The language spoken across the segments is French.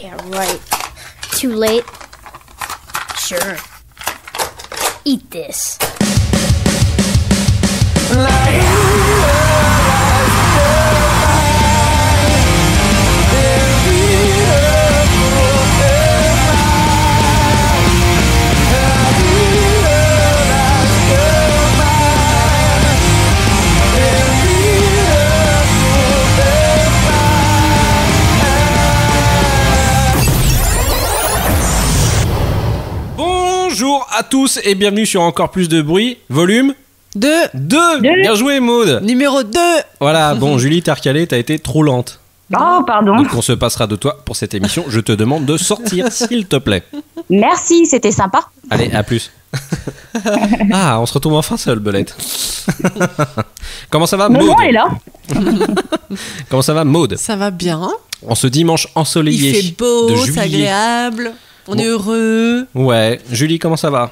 Yeah, right. Too late? Sure. Eat this. Bonjour à tous et bienvenue sur Encore plus de bruit, volume 2. Bien joué Maud. Numéro 2. Voilà, bon Julie, t'as recalé, t'as été trop lente. Oh, pardon. Donc on se passera de toi pour cette émission. Je te demande de sortir, s'il te plaît. Merci, c'était sympa. Allez, à plus. Ah, on se retrouve enfin seul, Belette. Comment ça va, Maud? Maman est là. Comment ça va, Maud? Ça va bien. En ce dimanche ensoleillé Il fait beau, de c'est juillet. agréable. On Bon. est heureux. Ouais, Julie, comment ça va?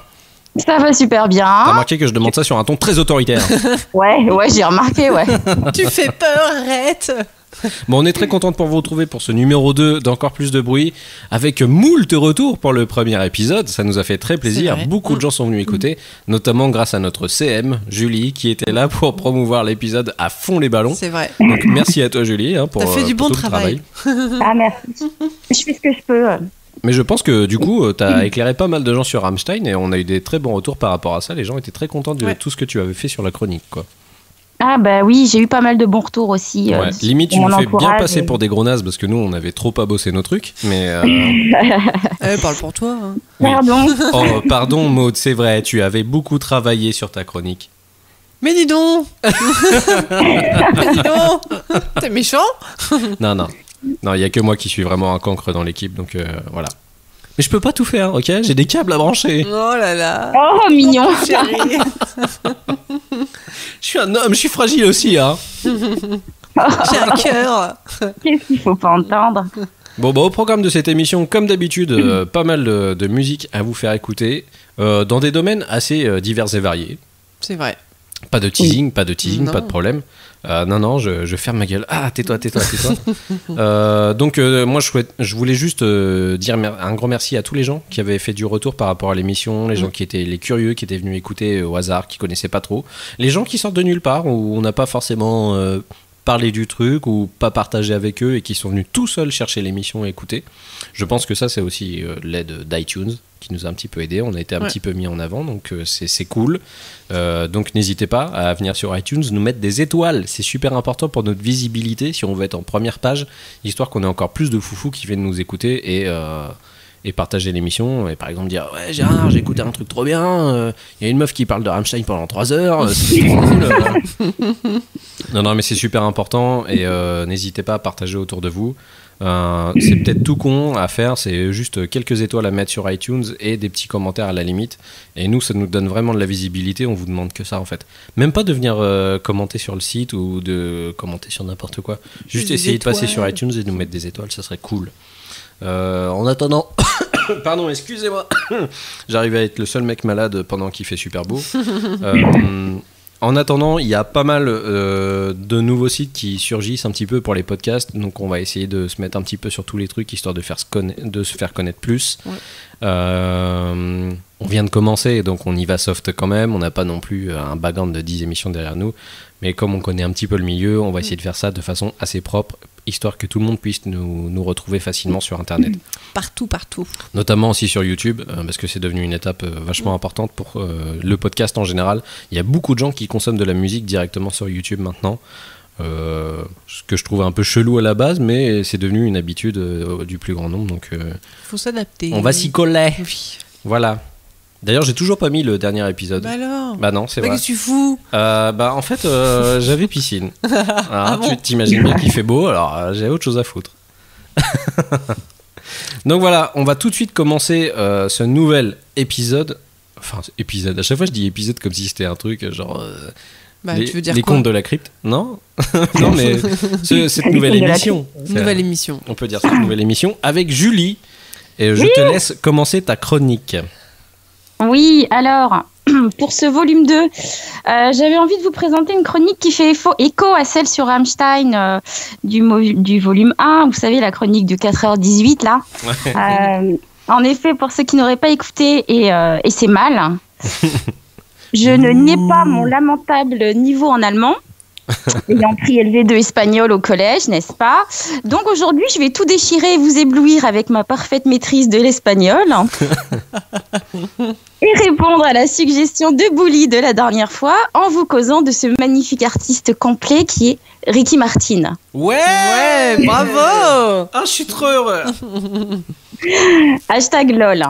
Ça va super T'as bien. remarqué que je demande ça sur un ton très autoritaire. Ouais, j'ai remarqué, ouais. Tu fais peur, arrête. Bon, on est très contente pour vous retrouver pour ce numéro 2 d'Encore plus de bruit, avec moult retours pour le premier épisode. Ça nous a fait très plaisir. vrai. Beaucoup de gens sont venus écouter, notamment grâce à notre CM, Julie, qui était là pour promouvoir l'épisode à fond les ballons. C'est vrai. Donc merci à toi, Julie, pour, T'as fait du pour bon tout le travail. Ah, merci. Je fais ce que je peux. Mais je pense que du coup, t'as éclairé pas mal de gens sur Rammstein et on a eu des très bons retours par rapport à ça. Les gens étaient très contents de Ouais. tout ce que tu avais fait sur la chronique, quoi. Ah, bah oui, j'ai eu pas mal de bons retours aussi. Ouais. Limite, tu mon nous fais bien entourage passer et- pour des gros nazes parce que nous, on avait trop pas bossé nos trucs. Mais Parle pour toi. Hein. oui. Pardon. Oh, pardon, Maud, c'est vrai, tu avais beaucoup travaillé sur ta chronique. Mais dis donc. Mais dis donc. T'es méchant. Non, il y a que moi qui suis vraiment un cancre dans l'équipe, donc voilà. Mais je peux pas tout faire, ok? J'ai des câbles à brancher. Oh là là. Oh, mignon. Chérie. Je suis un homme, je suis fragile aussi, hein. J'ai un cœur. Qu'est-ce qu'il faut pas entendre? Bon, au programme de cette émission, comme d'habitude, pas mal de musique à vous faire écouter, dans des domaines assez divers et variés. C'est vrai. Pas de teasing, pas de Non. problème. Non, je ferme ma gueule. Ah, tais-toi. Donc, moi, je voulais juste dire un grand merci à tous les gens qui avaient fait du retour par rapport à l'émission, les gens qui étaient les curieux, qui étaient venus écouter au hasard, qui connaissaient pas trop, les gens qui sortent de nulle part, où on n'a pas forcément parlé du truc, ou pas partagé avec eux, et qui sont venus tout seuls chercher l'émission et écouter. Je pense que ça, c'est aussi l'aide d'iTunes, qui nous a un petit peu aidé. On a été un petit peu mis en avant, donc c'est cool. Donc n'hésitez pas à venir sur iTunes, nous mettre des étoiles. C'est super important pour notre visibilité, si on veut être en première page, histoire qu'on ait encore plus de foufous qui viennent nous écouter et partager l'émission. Et par exemple dire « Ouais Gérard, j'ai écouté un truc trop bien, il y a une meuf qui parle de Rammstein pendant 3 heures, c'est trop cool. » Non, mais c'est super important et n'hésitez pas à partager autour de vous. C'est peut-être tout con à faire, c'est juste quelques étoiles à mettre sur iTunes et des petits commentaires à la limite. Et nous, ça nous donne vraiment de la visibilité, on vous demande que ça en fait. Même pas de venir commenter sur le site ou de commenter sur n'importe quoi. Juste Des essayer de passer sur étoiles. iTunes et de nous mettre des étoiles, ça serait cool. En attendant, pardon, excusez-moi, j'arrive à être le seul mec malade pendant qu'il fait super beau. En attendant, il y a pas mal de nouveaux sites qui surgissent un petit peu pour les podcasts, donc on va essayer de se mettre un petit peu sur tous les trucs histoire de se faire connaître plus. Ouais. On vient de commencer, donc on y va soft quand même, on n'a pas non plus un background de 10 émissions derrière nous, mais comme on connaît un petit peu le milieu, on va essayer de faire ça de façon assez propre, histoire que tout le monde puisse nous retrouver facilement sur Internet. Partout. Notamment aussi sur YouTube, parce que c'est devenu une étape vachement importante pour le podcast en général. Il y a beaucoup de gens qui consomment de la musique directement sur YouTube maintenant, ce que je trouve un peu chelou à la base, mais c'est devenu une habitude du plus grand nombre, donc Faut s'adapter. on va s'y coller. Oui. Voilà. D'ailleurs, j'ai toujours pas mis le dernier épisode. Bah alors. Bah non, c'est Bah, vrai. qu'est-ce que tu fous? En fait, j'avais piscine. Alors, bon tu t'imagines bien qu'il fait beau, alors j'ai autre chose à foutre. Donc voilà, on va tout de suite commencer ce nouvel épisode. Enfin, épisode. À chaque fois, je dis épisode comme si c'était un truc genre. Bah, les tu veux dire les quoi? contes de la crypte. Non. Non, mais cette Les nouvelle contes de la émission. Nouvelle émission. On peut dire cette nouvelle émission avec Julie. Et je te laisse commencer ta chronique. Oui, alors, Pour ce volume 2, j'avais envie de vous présenter une chronique qui fait écho à celle sur Rammstein du volume 1. Vous savez, la chronique du 4h18, là. En effet, pour ceux qui n'auraient pas écouté, et c'est mal, je ne nie pas mon lamentable niveau en allemand, ayant pris LV2 espagnol au collège, n'est-ce pas? Donc aujourd'hui, je vais tout déchirer et vous éblouir avec ma parfaite maîtrise de l'espagnol et répondre à la suggestion de Bouli de la dernière fois en vous causant de ce magnifique artiste complet qui est Ricky Martin. Ouais, bravo. Ah, je suis trop heureux. Hashtag LOL.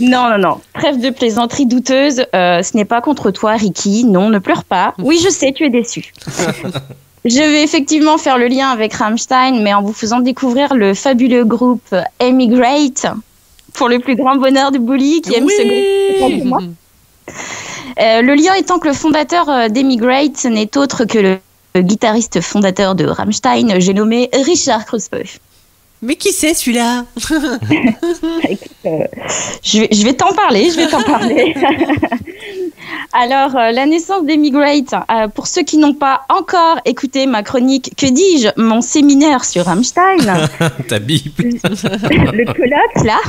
Non. Trêve de plaisanterie douteuse. Ce n'est pas contre toi, Ricky. Non, ne pleure pas. Oui, je sais, tu es déçu. Je vais effectivement faire le lien avec Rammstein, mais en vous faisant découvrir le fabuleux groupe Emigrate, pour le plus grand bonheur de Bouli, qui aime ce groupe pour moi. Le lien étant que le fondateur d'Emigrate n'est autre que le guitariste fondateur de Rammstein, j'ai nommé Richard Kreutzfeldt. Mais qui c'est celui-là? Je vais t'en parler. Alors, la naissance d'Emigrate, pour ceux qui n'ont pas encore écouté ma chronique, que dis-je, mon séminaire sur Rammstein, Ta Bible. le colloque, là,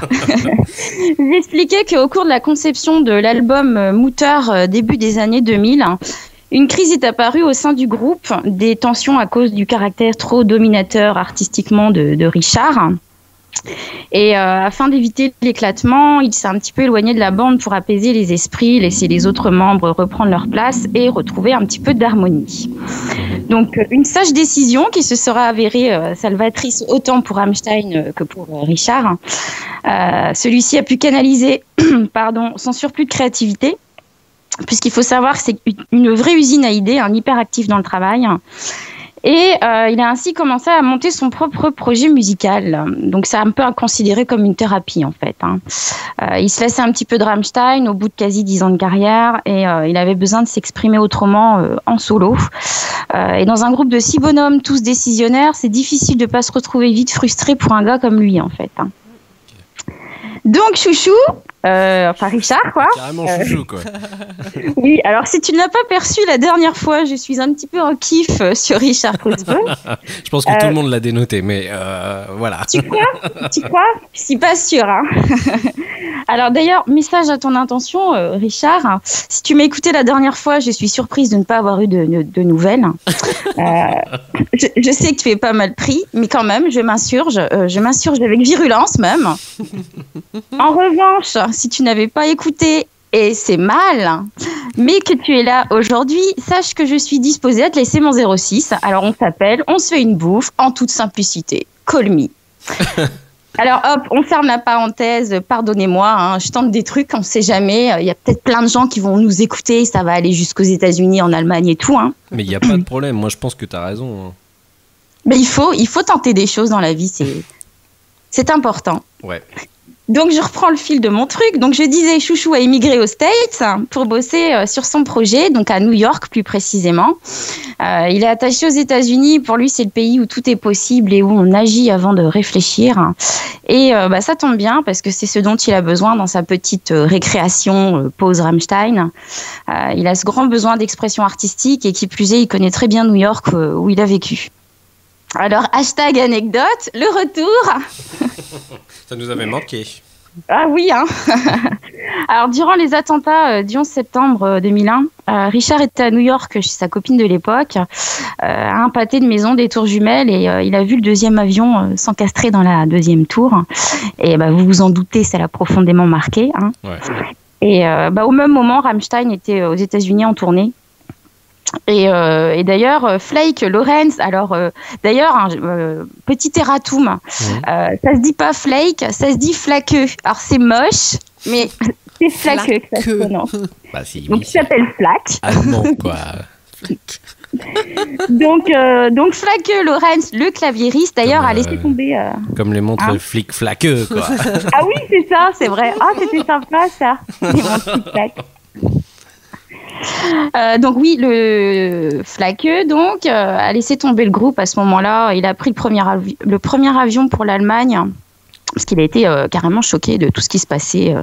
j'expliquais qu'au cours de la conception de l'album Mutter, début des années 2000, une crise est apparue au sein du groupe, des tensions à cause du caractère trop dominateur artistiquement de Richard. Et afin d'éviter l'éclatement, il s'est un petit peu éloigné de la bande pour apaiser les esprits, laisser les autres membres reprendre leur place et retrouver un petit peu d'harmonie. Donc une sage décision qui se sera avérée salvatrice autant pour Rammstein que pour Richard. Celui-ci a pu canaliser son surplus de créativité, puisqu'il faut savoir que c'est une vraie usine à idées, hyper actif dans le travail. Et il a ainsi commencé à monter son propre projet musical. Donc c'est un peu à considérer comme une thérapie en fait. Il se laissait un petit peu de Rammstein au bout de quasi 10 ans de carrière et il avait besoin de s'exprimer autrement en solo. Et dans un groupe de 6 bonhommes, tous décisionnaires, c'est difficile de ne pas se retrouver vite frustré pour un gars comme lui en fait. Donc chouchou, Richard quoi. Carrément chouchou quoi. Oui, alors si tu ne l'as pas perçu la dernière fois, je suis un petit peu en kiff sur Richard Kreutzfeldt. Je pense que tout le monde l'a dénoté, mais voilà. Tu crois? Je suis pas sûre. Alors d'ailleurs, message à ton intention, Richard. Si tu m'as écouté la dernière fois, je suis surprise de ne pas avoir eu de nouvelles. Je sais que tu es pas mal pris, mais quand même, je m'insurge avec virulence même. En revanche, si tu n'avais pas écouté, et c'est mal, mais que tu es là aujourd'hui, sache que je suis disposée à te laisser mon 06. Alors on s'appelle, on se fait une bouffe, en toute simplicité. Call me. Alors hop, on ferme la parenthèse, pardonnez-moi, je tente des trucs, on ne sait jamais. Il y a peut-être plein de gens qui vont nous écouter, ça va aller jusqu'aux États-Unis, en Allemagne et tout. Mais il n'y a pas de problème, moi je pense que tu as raison. Mais il faut tenter des choses dans la vie, c'est important. Ouais. Donc, je reprends le fil de mon truc. Donc, je disais, Chouchou a immigré aux States pour bosser sur son projet, donc à New York plus précisément. Il est attaché aux États-Unis. Pour lui, c'est le pays où tout est possible et où on agit avant de réfléchir. Et ça tombe bien parce que c'est ce dont il a besoin dans sa petite récréation pause Rammstein. Il a ce grand besoin d'expression artistique et qui plus est, il connaît très bien New York où il a vécu. Alors, hashtag anecdote, le retour. Ça nous avait manqué. Ah oui, Alors, durant les attentats du 11 septembre 2001, Richard était à New York chez sa copine de l'époque, à un pâté de maison des Tours Jumelles, et il a vu le deuxième avion s'encastrer dans la deuxième tour. Et vous vous en doutez, ça l'a profondément marqué. Ouais. Et au même moment, Rammstein était aux États-Unis en tournée. Et d'ailleurs, Flake Lawrence, petit erratum, ça se dit pas Flake, ça se dit Flaqueux. Alors c'est moche, mais c'est Flaqueux que ça se prononce. Donc il s'appelle Flack. Allemand quoi. Donc Flaqueux Lawrence, le claviériste, d'ailleurs, a laissé tomber. Comme les montres flic flaqueux quoi. Ah oui, c'est ça, c'est vrai. Ah, c'était sympa ça. Les montres flac. Donc oui, le Flaqueux a laissé tomber le groupe à ce moment-là. Il a pris le premier avion pour l'Allemagne parce qu'il a été carrément choqué de tout ce qui se passait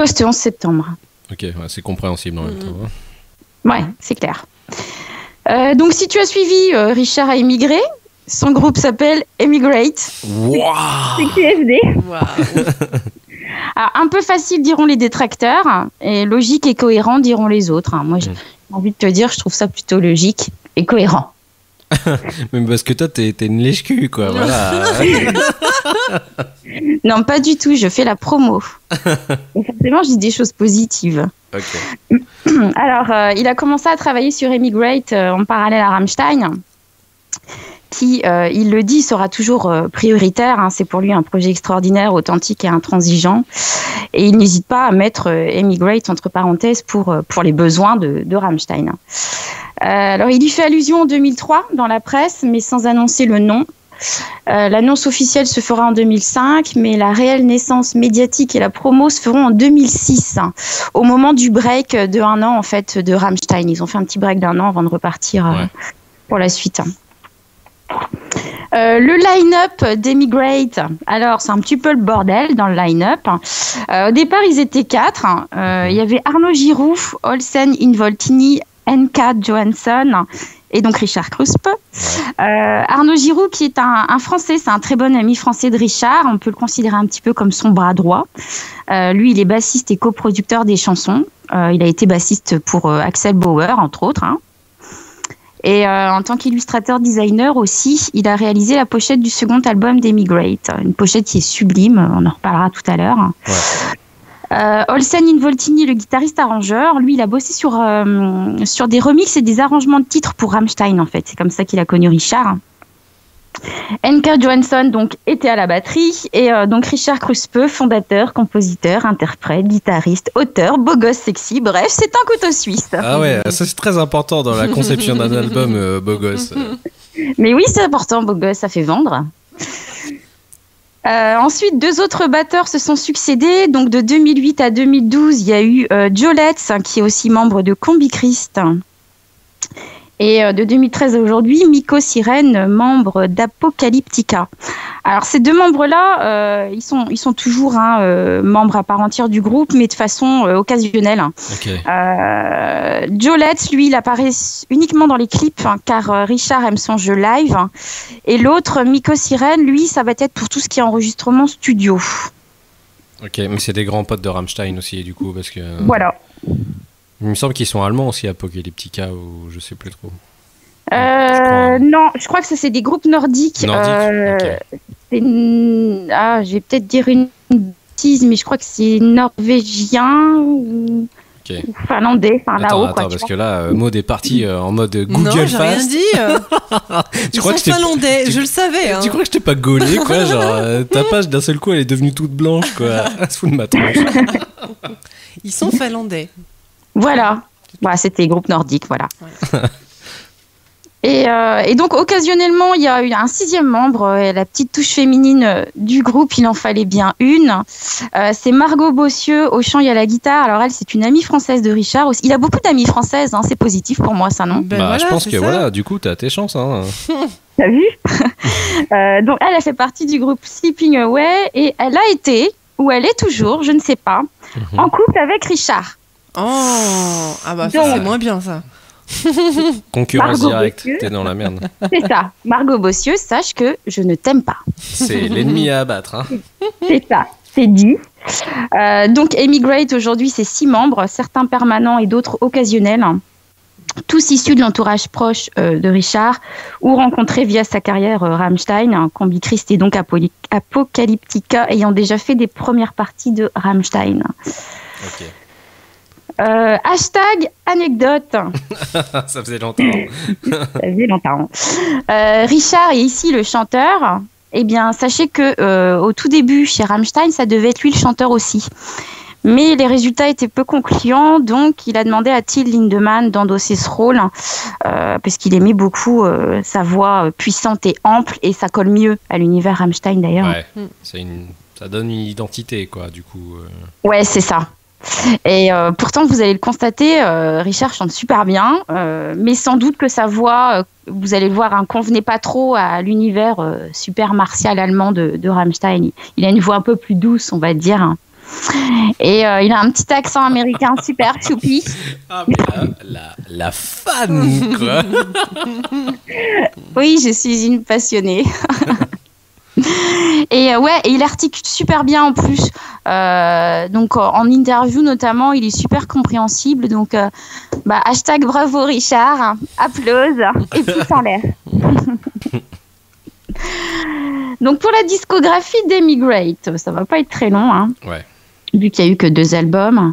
Post-11 septembre. Ok, ouais, c'est compréhensible en même temps. Hein. Ouais, c'est clair. Donc, si tu as suivi, Richard a émigré. Son groupe s'appelle Emigrate. Waouh. C'est QFD. Waouh. Alors, un peu facile, diront les détracteurs, et logique et cohérent, diront les autres. Moi, j'ai envie de te dire, je trouve ça plutôt logique et cohérent. Mais parce que toi, t'es une lèche-cul, quoi. Voilà. Non, pas du tout, je fais la promo. Et forcément, je dis des choses positives. Ok. Alors, il a commencé à travailler sur Emigrate en parallèle à Rammstein, qui, il le dit, sera toujours prioritaire. C'est pour lui un projet extraordinaire, authentique et intransigeant. Et il n'hésite pas à mettre Emigrate entre parenthèses pour les besoins de Rammstein. Alors, il y fait allusion en 2003 dans la presse, mais sans annoncer le nom. L'annonce officielle se fera en 2005, mais la réelle naissance médiatique et la promo se feront en 2006, au moment du break de 1 an en fait de Rammstein. Ils ont fait un petit break d'1 an avant de repartir pour la suite. Le line-up d'Emigrate, alors c'est un petit peu le bordel dans le line-up. Au départ, ils étaient 4. Il y avait Arnaud Giroux, Olsen Involtini, N.K. Johansson et donc Richard Kruspe. Arnaud Giroux, qui est un Français, c'est un très bon ami français de Richard. On peut le considérer un petit peu comme son bras droit. Lui, il est bassiste et coproducteur des chansons. Il a été bassiste pour Axel Bauer, entre autres. Et en tant qu'illustrateur designer aussi, il a réalisé la pochette du second album d'Emigrate. Une pochette qui est sublime, on en reparlera tout à l'heure. Ouais. Olsen Involtini, le guitariste arrangeur, lui, il a bossé sur des remixes et des arrangements de titres pour Rammstein, en fait. C'est comme ça qu'il a connu Richard. N.K. Johansson donc était à la batterie et donc Richard Kruspe, fondateur, compositeur, interprète, guitariste, auteur, beau gosse sexy, bref, c'est un couteau suisse. Ah ouais, ça c'est très important dans la conception d'un album, beau gosse. Mais oui, c'est important, beau gosse, ça fait vendre. Ensuite, 2 autres batteurs se sont succédés. Donc de 2008 à 2012, il y a eu Joe Letts, qui est aussi membre de Combi Christ. Et de 2013 à aujourd'hui, Mikko Sirén, membre d'Apocalyptica. Alors ces 2 membres-là, ils sont toujours membres à part entière du groupe, mais de façon occasionnelle. Okay. Joe Letts, lui, il apparaît uniquement dans les clips, car Richard aime son jeu live. Et l'autre, Mikko Sirén, lui, ça va être pour tout ce qui est enregistrement studio. Ok, mais c'est des grands potes de Rammstein aussi, du coup, parce que... Voilà. Il me semble qu'ils sont allemands aussi, Apocalyptica, ou je sais plus trop. Non, je crois que ça c'est des groupes nordiques. Okay. Je vais peut-être dire une bêtise, mais je crois que c'est norvégien ou finlandais. Enfin, attends, parce que là, Maud est partie en mode Google non, j'ai Fast. rien dit. Ils sont finlandais, je le savais. Tu crois que je t'ai pas gaulé, quoi? Genre, ta page d'un seul coup, elle est devenue toute blanche, quoi. Elle se fout de ma tronche. Ils sont finlandais. Voilà. C'était les groupes nordiques, voilà. Ouais. Et donc, occasionnellement, il y a eu un 6e membre, la petite touche féminine du groupe, il en fallait bien une. C'est Margot Bossieux, au chant et à la guitare. Alors elle, c'est une amie française de Richard aussi. Il a beaucoup d'amies françaises, c'est positif pour moi, ça, non? Voilà, je pense que voilà, du coup, t'as tes chances. T'as vu? Donc elle a fait partie du groupe Sleeping Away et elle a été, ou elle est toujours, je ne sais pas, en couple avec Richard. Oh, ça c'est moins bien ça. Concurrence Margot directe, Bossieux. t'es dans la merde. C'est ça. Margot Bossieux, sache que je ne t'aime pas. C'est l'ennemi à abattre. C'est ça, c'est dit. Donc Emigrate, aujourd'hui, c'est 6 membres, certains permanents et d'autres occasionnels. Tous issus de l'entourage proche de Richard ou rencontrés via sa carrière Rammstein, Combi Christ et donc Apocalyptica, ayant déjà fait des premières parties de Rammstein. Ok. Hashtag anecdote. Ça faisait longtemps. Richard est ici le chanteur. Eh bien, sachez que au tout début, chez Rammstein, ça devait être lui le chanteur aussi. Mais les résultats étaient peu concluants, donc il a demandé à Till Lindemann d'endosser ce rôle, parce qu'il aimait beaucoup sa voix puissante et ample, et ça colle mieux à l'univers Rammstein d'ailleurs. Ouais, ça donne une identité, quoi, du coup. Ouais, c'est ça. Et pourtant, vous allez le constater, Richard chante super bien, mais sans doute que sa voix, vous allez le voir, convenait pas trop à l'univers super martial allemand de Rammstein. Il a une voix un peu plus douce, on va dire. Et il a un petit accent américain super choupi. Ah, mais la fan, quoi. Oui, je suis une passionnée. Et ouais, et il articule super bien en plus. Donc en interview notamment, il est super compréhensible. Donc hashtag bravo Richard, applause et pouce en l'air. Donc pour la discographie d'Emigrate, ça va pas être très long, hein, Ouais. vu qu'il y a eu que 2 albums.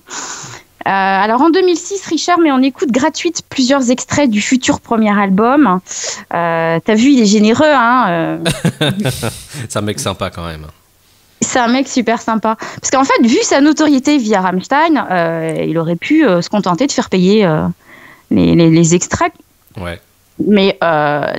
Alors en 2006, Richard met en écoute gratuite plusieurs extraits du futur premier album. T'as vu, il est généreux, hein. C'est un mec sympa quand même. C'est un mec super sympa. Parce qu'en fait, vu sa notoriété via Rammstein, il aurait pu se contenter de faire payer les extraits. Ouais. Mais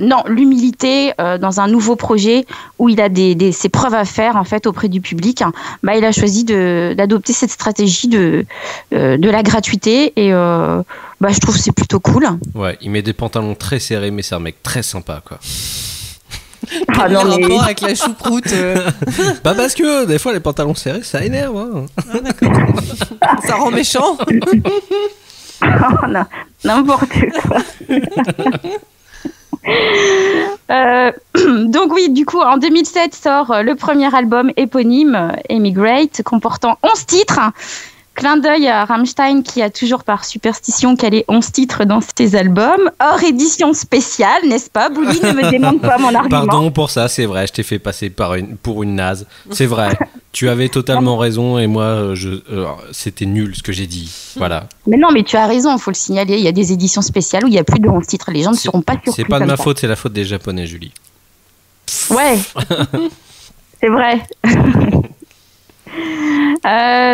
non, l'humilité dans un nouveau projet où il a ses preuves à faire en fait auprès du public, il a choisi d'adopter cette stratégie de la gratuité et je trouve que c'est plutôt cool. Ouais, il met des pantalons très serrés, mais c'est un mec très sympa, quoi. Ah non, Le mais... rapport avec la choucroute. Pas parce que des fois les pantalons serrés, ça énerve. Hein. Ah, d'accord. Ça rend méchant. Oh, non, n'importe quoi. Donc oui, du coup, en 2007 sort le premier album éponyme, Emigrate, comportant 11 titres. Clin d'œil à Rammstein qui a toujours par superstition calé 11 titres dans ses albums. Hors édition spéciale, n'est-ce pas, Bouli? Ne me demande pas mon argument. Pardon pour ça, c'est vrai, je t'ai fait passer pour une naze. C'est vrai, tu avais totalement raison et moi, c'était nul ce que j'ai dit. Voilà. Mais non, mais tu as raison, il faut le signaler. Il y a des éditions spéciales où il y a plus de 11 titres. Les gens ne seront pas surpris. C'est pas de comme ma ça. faute, c'est la faute des Japonais, Julie. Ouais, c'est vrai.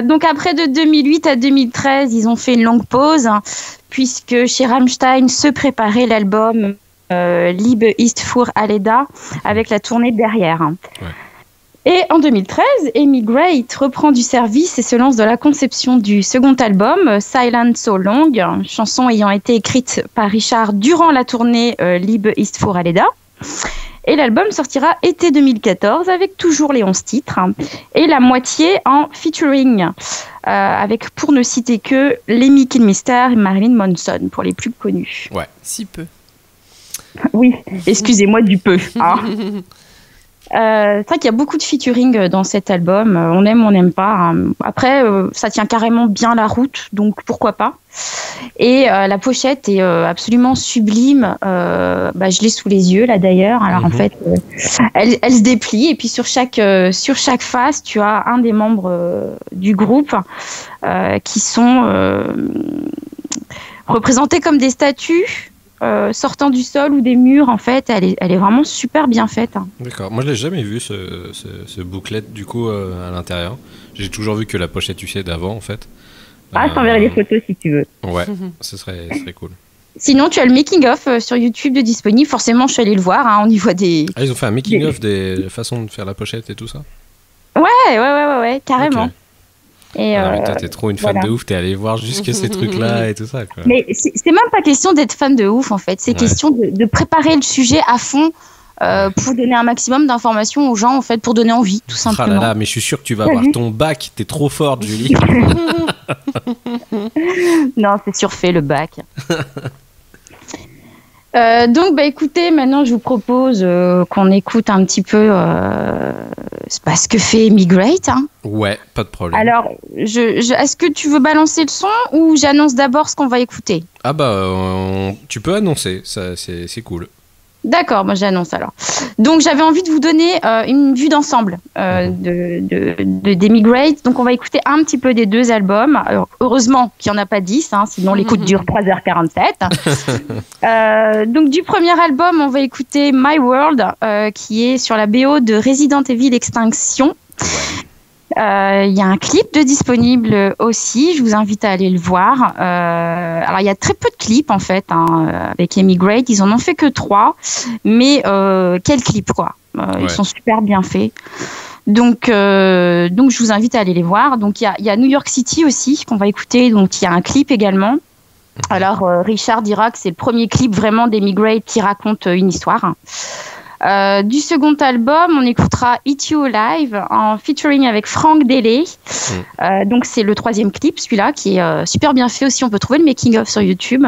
Donc après de 2008 à 2013, ils ont fait une longue pause puisque chez Rammstein se préparait l'album Liebe ist für alle da avec la tournée derrière. Ouais. Et en 2013, Emigrate reprend du service et se lance dans la conception du second album, Silent So Long, chanson ayant été écrite par Richard durant la tournée Liebe ist für alle da. Et l'album sortira été 2014 avec toujours les 11 titres et la moitié en featuring avec, pour ne citer que, Lemmy Kilmister et Marilyn Manson pour les plus connus. Ouais. Si peu. Oui, excusez-moi du peu. Hein. C'est vrai qu'il y a beaucoup de featuring dans cet album. On aime, on n'aime pas. Hein. Après, ça tient carrément bien la route, donc pourquoi pas. Et la pochette est absolument sublime. Je l'ai sous les yeux là d'ailleurs. Alors en fait, elle se déplie et puis sur chaque face, tu as un des membres du groupe qui sont représentés comme des statues. Sortant du sol ou des murs, en fait, elle est vraiment super bien faite. Hein. D'accord. Moi, je l'ai jamais vu ce booklet du coup à l'intérieur. J'ai toujours vu que la pochette, tu sais, d'avant en fait. Je t'enverrai des photos si tu veux. Ouais, ce serait cool. Sinon, tu as le making of sur YouTube de disponible. Forcément, je suis allée le voir. Hein, on y voit des. Ah, ils ont fait un making of des façons de faire la pochette et tout ça. Ouais, carrément. Okay. Et mais toi, t'es trop une fan de ouf, t'es allé voir jusque ces trucs-là et tout ça, quoi. Mais c'est même pas question d'être fan de ouf, en fait. C'est question de préparer le sujet à fond pour donner un maximum d'informations aux gens, en fait, pour donner envie, tout simplement. Ah là là, mais je suis sûr que tu vas avoir ton bac. T'es trop forte, Julie. Non, c'est surfait, le bac. Donc, écoutez, maintenant, je vous propose qu'on écoute un petit peu ce que fait Emigrate. Hein. Ouais, pas de problème. Alors, est-ce que tu veux balancer le son ou j'annonce d'abord ce qu'on va écouter? Ah tu peux annoncer, ça, c'est cool. D'accord, moi j'annonce alors. Donc j'avais envie de vous donner une vue d'ensemble d'Emigrate. Donc on va écouter un petit peu des 2 albums. Alors, heureusement qu'il n'y en a pas 10, hein, sinon l'écoute dure 3h47. Donc du premier album, on va écouter My World, qui est sur la BO de Resident Evil Extinction. Il y a un clip de disponible aussi, je vous invite à aller le voir. Alors il y a très peu de clips en fait avec Emigrate, ils en ont fait que 3, mais quel clip quoi. Ils sont super bien faits. Donc je vous invite à aller les voir. Donc il y a New York City aussi qu'on va écouter, donc il y a un clip également. Alors Richard dira que c'est le premier clip vraiment d'Emigrate qui raconte une histoire. Du second album, on écoutera Eat You Alive en featuring avec Frank Delay. Donc c'est le 3e clip, celui-là, qui est super bien fait aussi. On peut trouver le making of sur YouTube.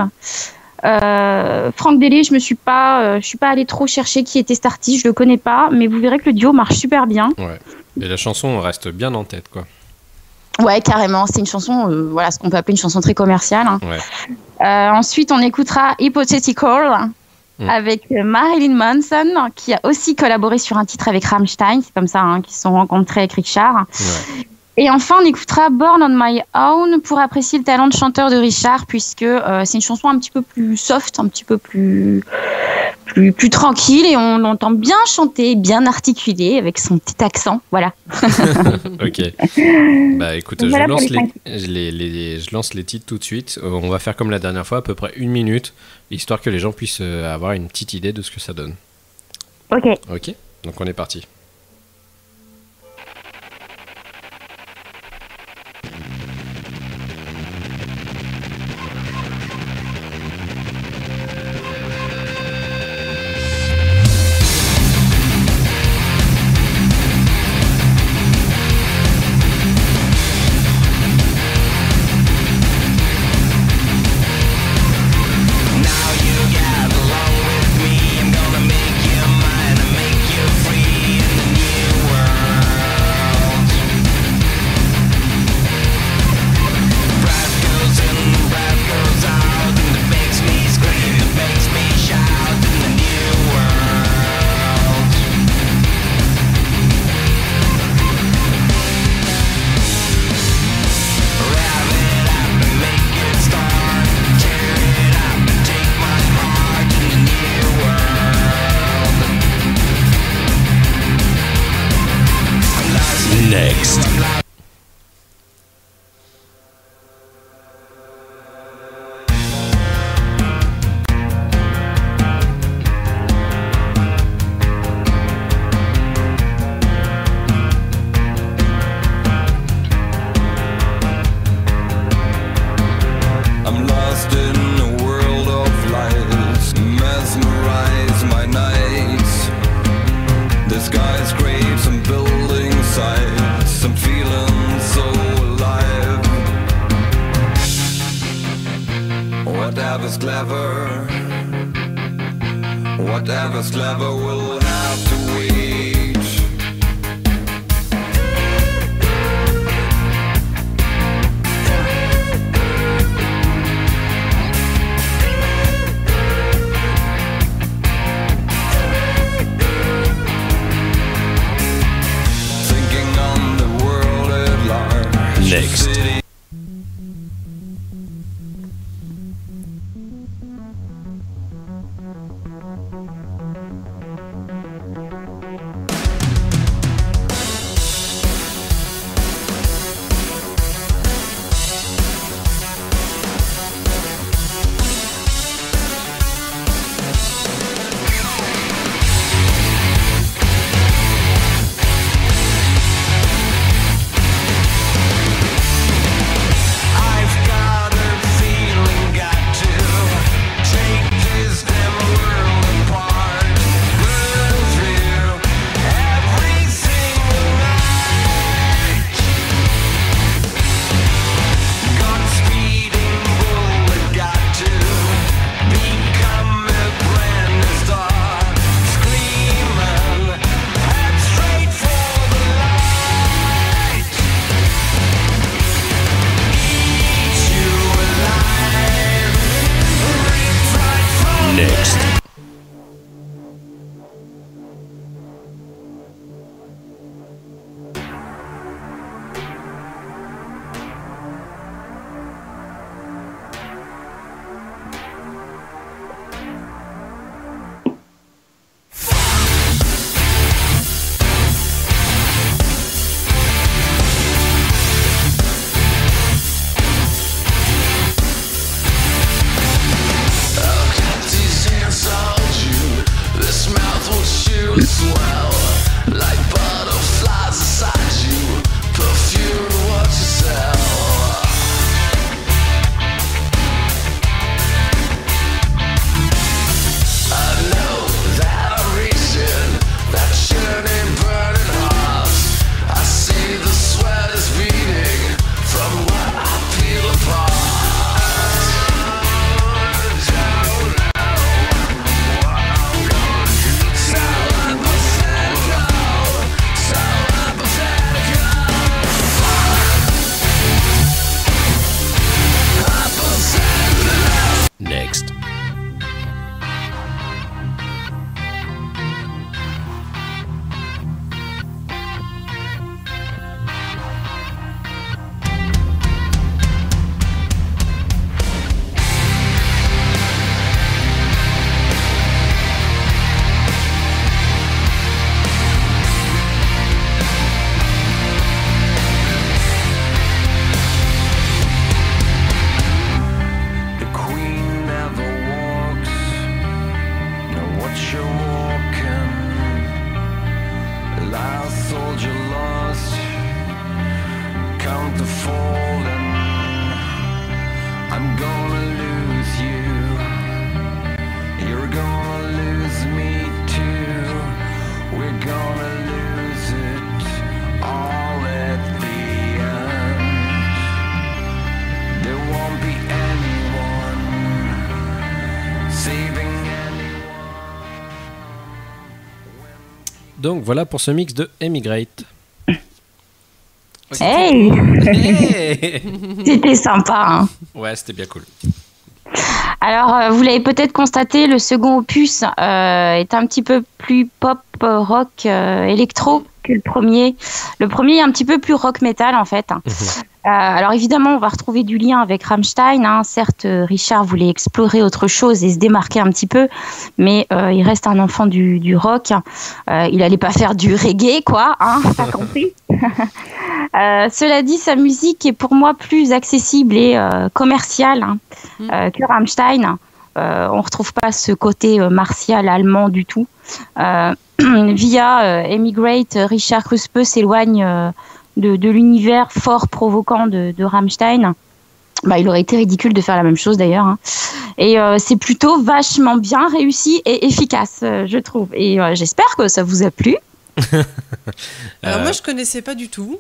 Frank Delay, je suis pas allée trop chercher qui était cet artiste, je le connais pas, mais vous verrez que le duo marche super bien. Ouais. Et la chanson reste bien en tête, quoi. Ouais, carrément. C'est une chanson, voilà, ce qu'on peut appeler une chanson très commerciale. Hein. Ouais. Ensuite, on écoutera Hypothetical avec Marilyn Manson, qui a aussi collaboré sur un titre avec Rammstein. C'est comme ça qu'ils se sont rencontrés avec Richard. Ouais. Et enfin, on écoutera Born on My Own pour apprécier le talent de chanteur de Richard, puisque c'est une chanson un petit peu plus soft, un petit peu plus tranquille, et on l'entend bien chanter, bien articuler avec son petit accent. Voilà. Ok. Bah écoute, voilà je lance les titres tout de suite. On va faire comme la dernière fois, à peu près 1 minute, histoire que les gens puissent avoir une petite idée de ce que ça donne. Ok. Ok. Donc on est parti. Next. I'm lost in a world of lights, mesmerize my nights. The skyscrapers and building sites, I'm feeling so alive. Whatever's clever will have to wait. Thinking on the world at large. Next. Donc voilà pour ce mix de Emigrate. Hey, Hey c'était sympa. Hein. Ouais, c'était bien cool. Alors, vous l'avez peut-être constaté, le second opus est un petit peu plus pop, rock, électro que le premier. Le premier est un petit peu plus rock metal en fait. Alors évidemment, on va retrouver du lien avec Rammstein. Hein. Certes, Richard voulait explorer autre chose et se démarquer un petit peu, mais il reste un enfant du rock. Il allait pas faire du reggae, quoi. Hein, t'as compris. Cela dit, sa musique est pour moi plus accessible et commerciale que Rammstein. On retrouve pas ce côté martial allemand du tout. Via Emigrate, Richard Kruspe s'éloigne de l'univers fort provoquant de Rammstein. Bah, il aurait été ridicule de faire la même chose d'ailleurs. Hein. Et c'est plutôt vachement bien réussi et efficace, je trouve. Et j'espère que ça vous a plu. Alors moi, je connaissais pas du tout.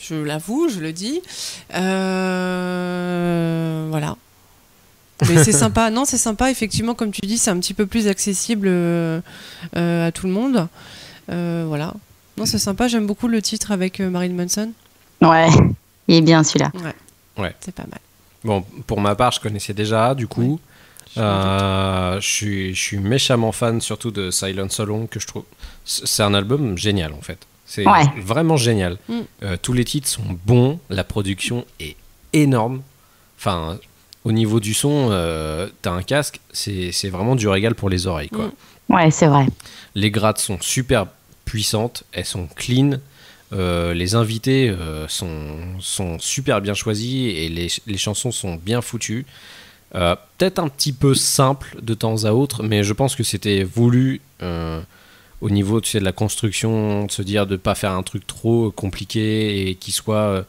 Je l'avoue, je le dis. Voilà. Mais c'est sympa. Non, c'est sympa. Effectivement, comme tu dis, c'est un petit peu plus accessible à tout le monde. Voilà. Non, c'est sympa. J'aime beaucoup le titre avec Marilyn Manson. Ouais, il est bien celui-là. Ouais. C'est pas mal. Bon, pour ma part, je connaissais déjà, du coup. Je suis méchamment fan, surtout de Silent Salon, que je trouve... C'est un album génial, en fait. C'est vraiment génial. Tous les titres sont bons, la production est énorme. Enfin, au niveau du son, t'as un casque, c'est vraiment du régal pour les oreilles, quoi. Ouais, c'est vrai. Les grattes sont super puissantes, elles sont clean. Les invités sont super bien choisis et les chansons sont bien foutues. Peut-être un petit peu simple de temps à autre, mais je pense que c'était voulu au niveau, tu sais, de la construction, de se dire de ne pas faire un truc trop compliqué et qui soit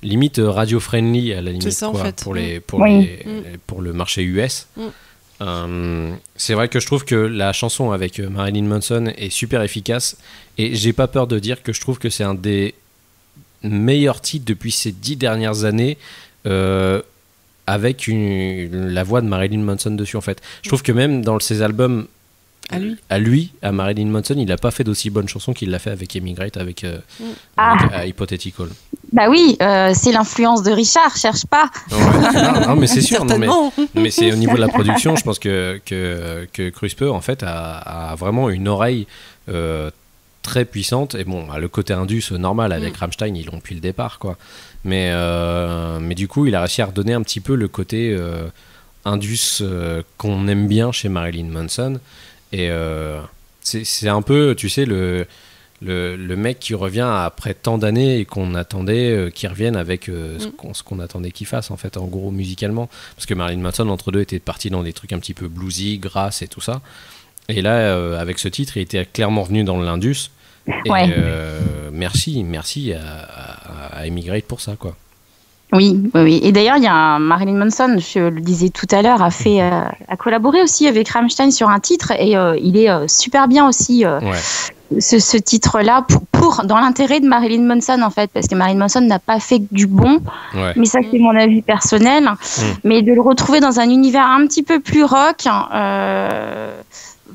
limite radio-friendly à la limite, c'est ça, quoi, en fait. pour le marché US. C'est vrai que je trouve que la chanson avec Marilyn Manson est super efficace et j'ai pas peur de dire que je trouve que c'est un des meilleurs titres depuis ces 10 dernières années avec la voix de Marilyn Manson dessus, en fait. Je trouve que même dans ses albums à Marilyn Manson, il a pas fait d'aussi bonnes chansons qu'il l'a fait avec Emigrate, avec Hypothetical. Bah oui, c'est l'influence de Richard, cherche pas. Ouais, non, mais c'est sûr. Certainement. Mais c'est au niveau de la production, je pense que Kruspe, en fait, a vraiment une oreille très puissante. Et bon, le côté indus normal avec Rammstein, ils l'ont depuis le départ, quoi. Mais du coup, il a réussi à redonner un petit peu le côté indus qu'on aime bien chez Marilyn Manson. Et c'est un peu, tu sais, le mec qui revient après tant d'années et qu'on attendait qu'il revienne avec ce qu'on attendait qu'il fasse, en fait, en gros, musicalement. Parce que Marilyn Manson, entre deux, était parti dans des trucs un petit peu bluesy, grasses et tout ça. Et là, avec ce titre, il était clairement revenu dans l'indus. Et merci à Emigrate pour ça, quoi. Oui. Et d'ailleurs, il y a Marilyn Manson, je le disais tout à l'heure, a collaboré aussi avec Rammstein sur un titre et il est super bien aussi. Ce titre-là dans l'intérêt de Marilyn Manson, en fait, parce que Marilyn Manson n'a pas fait du bon, mais ça c'est mon avis personnel. Mais de le retrouver dans un univers un petit peu plus rock,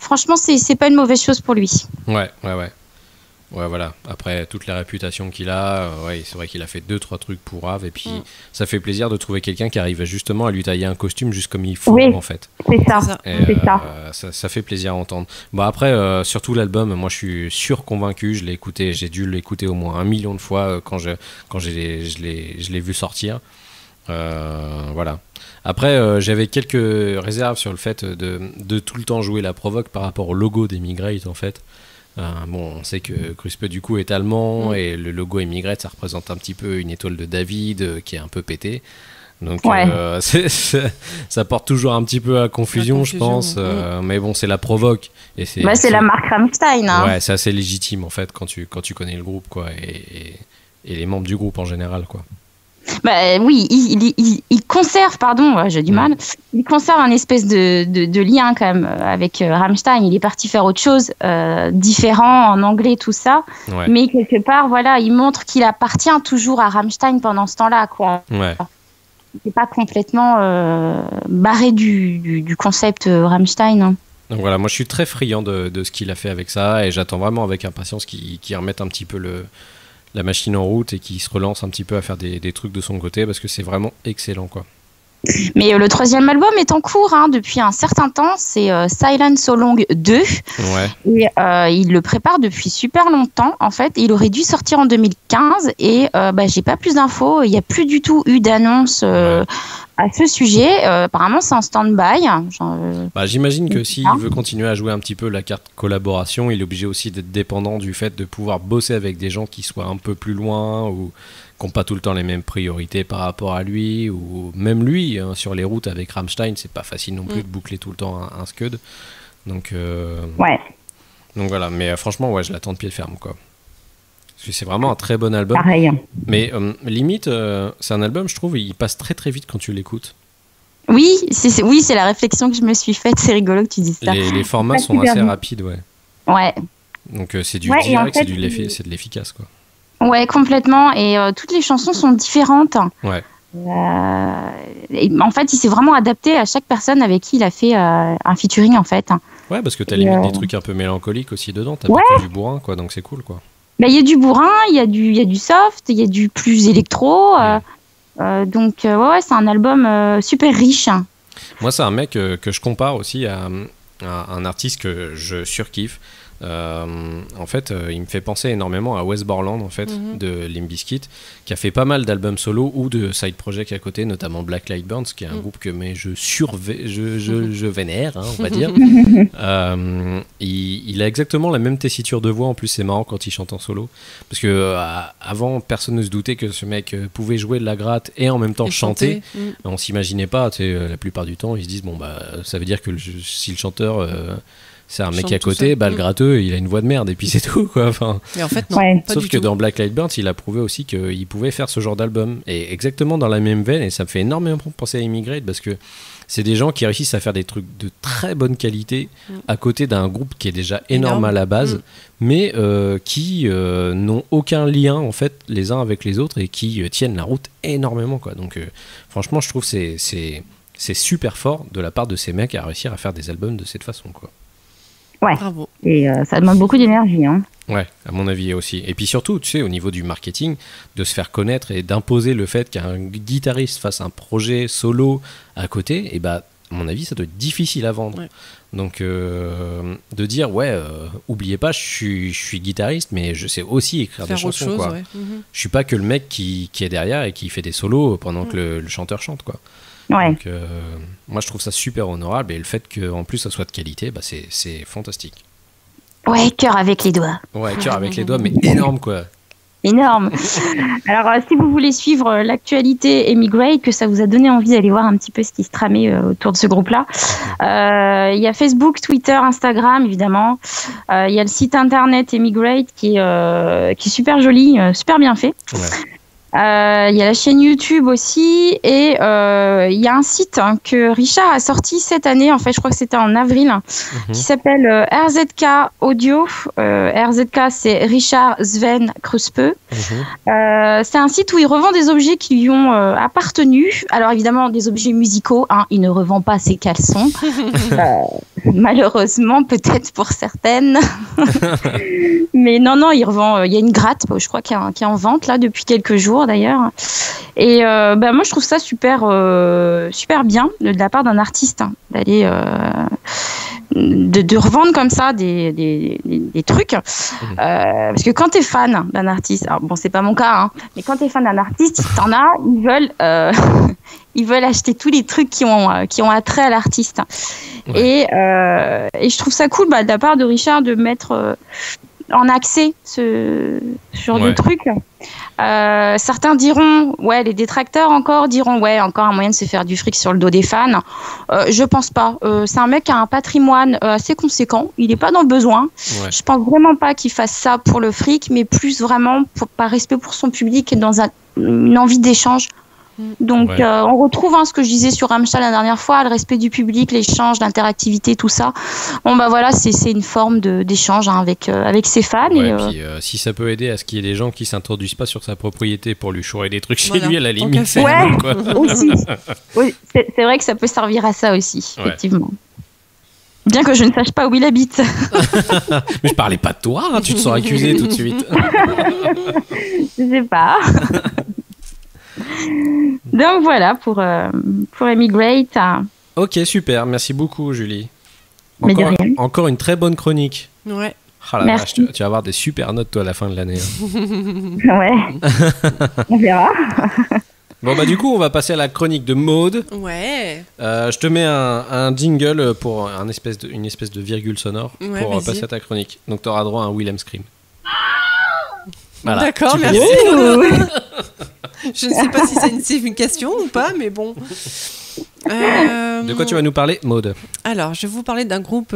franchement, c'est pas une mauvaise chose pour lui. Ouais, voilà. Après, toute la réputation qu'il a, c'est vrai qu'il a fait 2-3 trucs pour Rave. Et puis, ça fait plaisir de trouver quelqu'un qui arrive justement à lui tailler un costume juste comme il faut, en fait. C'est ça. Ça fait plaisir à entendre. Bon, après, surtout l'album, moi, je suis surconvaincu. Je l'ai écouté, j'ai dû l'écouter au moins 1 million de fois quand je l'ai vu sortir. Voilà. Après, j'avais quelques réserves sur le fait de tout le temps jouer la provoque par rapport au logo d'Emigrate, en fait. Bon, on sait que Kruspe du coup est allemand et le logo Emigrate, ça représente un petit peu une étoile de David qui est un peu pétée. Donc ça porte toujours un petit peu à confusion, je pense. Mais bon, c'est la provoque. Et c'est la marque Rammstein. Hein. Ouais, c'est assez légitime en fait quand tu connais le groupe, quoi, et les membres du groupe en général, quoi. Bah, oui, il conserve, j'ai du mal. Il conserve un espèce de lien quand même avec Rammstein. Il est parti faire autre chose, différent en anglais, tout ça. Ouais. Mais quelque part, voilà, il montre qu'il appartient toujours à Rammstein pendant ce temps-là, quoi. Ouais. Il n'est pas complètement barré du concept Rammstein. Hein. Donc voilà, moi je suis très friand de ce qu'il a fait avec ça et j'attends vraiment avec impatience qu'il remette un petit peu la machine en route et qu'il se relance un petit peu à faire des trucs de son côté parce que c'est vraiment excellent quoi. Mais le 3e album est en cours depuis un certain temps, c'est Silent So Long 2. Ouais. Et il le prépare depuis super longtemps en fait. Il aurait dû sortir en 2015 et j'ai pas plus d'infos. Il n'y a plus du tout eu d'annonce à ce sujet. Apparemment c'est en stand-by. J'imagine que s'il veut continuer à jouer un petit peu la carte collaboration, il est obligé aussi d'être dépendant du fait de pouvoir bosser avec des gens qui soient un peu plus loin ou qui n'ont pas tout le temps les mêmes priorités par rapport à lui, ou même lui, sur les routes avec Rammstein, c'est pas facile non plus de boucler tout le temps un scud. Donc voilà, mais franchement, je l'attends de pied ferme, quoi. Parce que c'est vraiment un très bon album. Pareil. Mais limite, c'est un album, je trouve, il passe très très vite quand tu l'écoutes. Oui, c'est la réflexion que je me suis faite, c'est rigolo que tu dises ça. Les formats sont assez rapides, Ouais. Donc c'est du direct, en fait, c'est de l'efficace, quoi. Ouais, complètement. Et toutes les chansons sont différentes. Ouais. Et en fait, il s'est vraiment adapté à chaque personne avec qui il a fait un featuring, en fait. Ouais, parce que t'as limite des trucs un peu mélancoliques aussi dedans. T'as pas que du bourrin, quoi. Donc c'est cool, quoi. Il y a du bourrin, il y a du soft, il y a du plus électro. Donc, c'est un album super riche. Moi, c'est un mec que je compare aussi à un artiste que je surkiffe. En fait, il me fait penser énormément à Wes Borland en fait, de Limp Bizkit, qui a fait pas mal d'albums solo ou de side projects à côté, notamment Black Light Burns, qui est un groupe que je vénère, on va dire. Il a exactement la même tessiture de voix, en plus c'est marrant quand il chante en solo, parce que avant personne ne se doutait que ce mec pouvait jouer de la gratte et en même temps chanter. On s'imaginait pas, la plupart du temps ils se disent ça veut dire que si le chanteur c'est un mec à côté, le gratteux, il a une voix de merde et puis c'est tout, quoi. Enfin, mais en fait, non. Sauf que dans Black Light Burns, il a prouvé aussi qu'il pouvait faire ce genre d'album. Et exactement dans la même veine, et ça me fait énormément penser à Immigrate parce que c'est des gens qui réussissent à faire des trucs de très bonne qualité à côté d'un groupe qui est déjà énorme à la base, mais qui n'ont aucun lien en fait les uns avec les autres et qui tiennent la route énormément, quoi. Donc franchement, je trouve que c'est super fort de la part de ces mecs à réussir à faire des albums de cette façon, quoi. Ouais. Bravo. Et ça demande beaucoup d'énergie. Ouais, à mon avis aussi. Et puis surtout, au niveau du marketing, de se faire connaître et d'imposer le fait qu'un guitariste fasse un projet solo à côté, à mon avis, ça doit être difficile à vendre. Ouais. Donc, de dire, oubliez pas, je suis guitariste, mais je sais aussi écrire des chansons, quoi. Je suis pas que le mec qui est derrière et qui fait des solos pendant que le chanteur chante, quoi. Ouais. Donc, moi je trouve ça super honorable et le fait qu'en plus ça soit de qualité, c'est fantastique. Ouais, cœur avec les doigts. Ouais, cœur avec les doigts, mais énorme, quoi. Énorme. Alors, si vous voulez suivre l'actualité Emigrate, que ça vous a donné envie d'aller voir un petit peu ce qui se tramait autour de ce groupe-là, il y a Facebook, Twitter, Instagram, évidemment. Il y a le site internet Emigrate qui est super joli, super bien fait. Ouais. Il y a la chaîne YouTube aussi et il y a un site que Richard a sorti cette année, en fait je crois que c'était en avril, qui s'appelle RZK Audio. RZK c'est Richard Sven Kruspe. C'est un site où il revend des objets qui lui ont appartenu. Alors évidemment des objets musicaux, il ne revend pas ses caleçons. Malheureusement peut-être pour certaines. Mais non, il revend, il y a une gratte, je crois, qui est en vente là depuis quelques jours d'ailleurs. Et moi je trouve ça super bien de la part d'un artiste d'aller de revendre comme ça des trucs parce que quand t'es fan d'un artiste, alors bon c'est pas mon cas mais quand t'es fan d'un artiste, t'en as, ils veulent acheter tous les trucs qui ont attrait à l'artiste. Et je trouve ça cool de la part de Richard de mettre en accès ce genre de trucs. Certains diront, les détracteurs diront, encore un moyen de se faire du fric sur le dos des fans. Je pense pas. C'est un mec qui a un patrimoine assez conséquent. Il est pas dans le besoin. Ouais. Je pense vraiment pas qu'il fasse ça pour le fric, mais plus vraiment par respect pour son public et dans une envie d'échange. Donc on retrouve ce que je disais sur Rammstein la dernière fois, le respect du public, l'échange, l'interactivité, tout ça. Bon voilà, c'est une forme d'échange avec ses fans. Ouais, et puis si ça peut aider à ce qu'il y ait des gens qui s'introduisent pas sur sa propriété pour lui chourer des trucs chez lui, à la limite, c'est bon, quoi. Aussi. Oui, c'est vrai que ça peut servir à ça aussi, effectivement. Bien que je ne sache pas où il habite. Mais je parlais pas de toi, hein, tu te sens accusé tout de suite. Je sais pas. Donc voilà pour Emigrate. Ok, super, merci beaucoup Julie. Mais de rien. Encore une très bonne chronique. Ouais. Ah la Merci. vache, tu vas avoir des super notes toi à la fin de l'année. Hein. Ouais. On verra. Bon bah du coup on va passer à la chronique de Maude. Ouais. Je te mets un jingle pour une espèce de virgule sonore Ouais, pour vas-y. passer à ta chronique. Donc tu auras droit à un Willem Scream. Voilà. D'accord, Tu peux merci. y aller. Je ne sais pas si c'est une question ou pas, mais bon. De quoi tu vas nous parler, Maude? Alors, je vais vous parler d'un groupe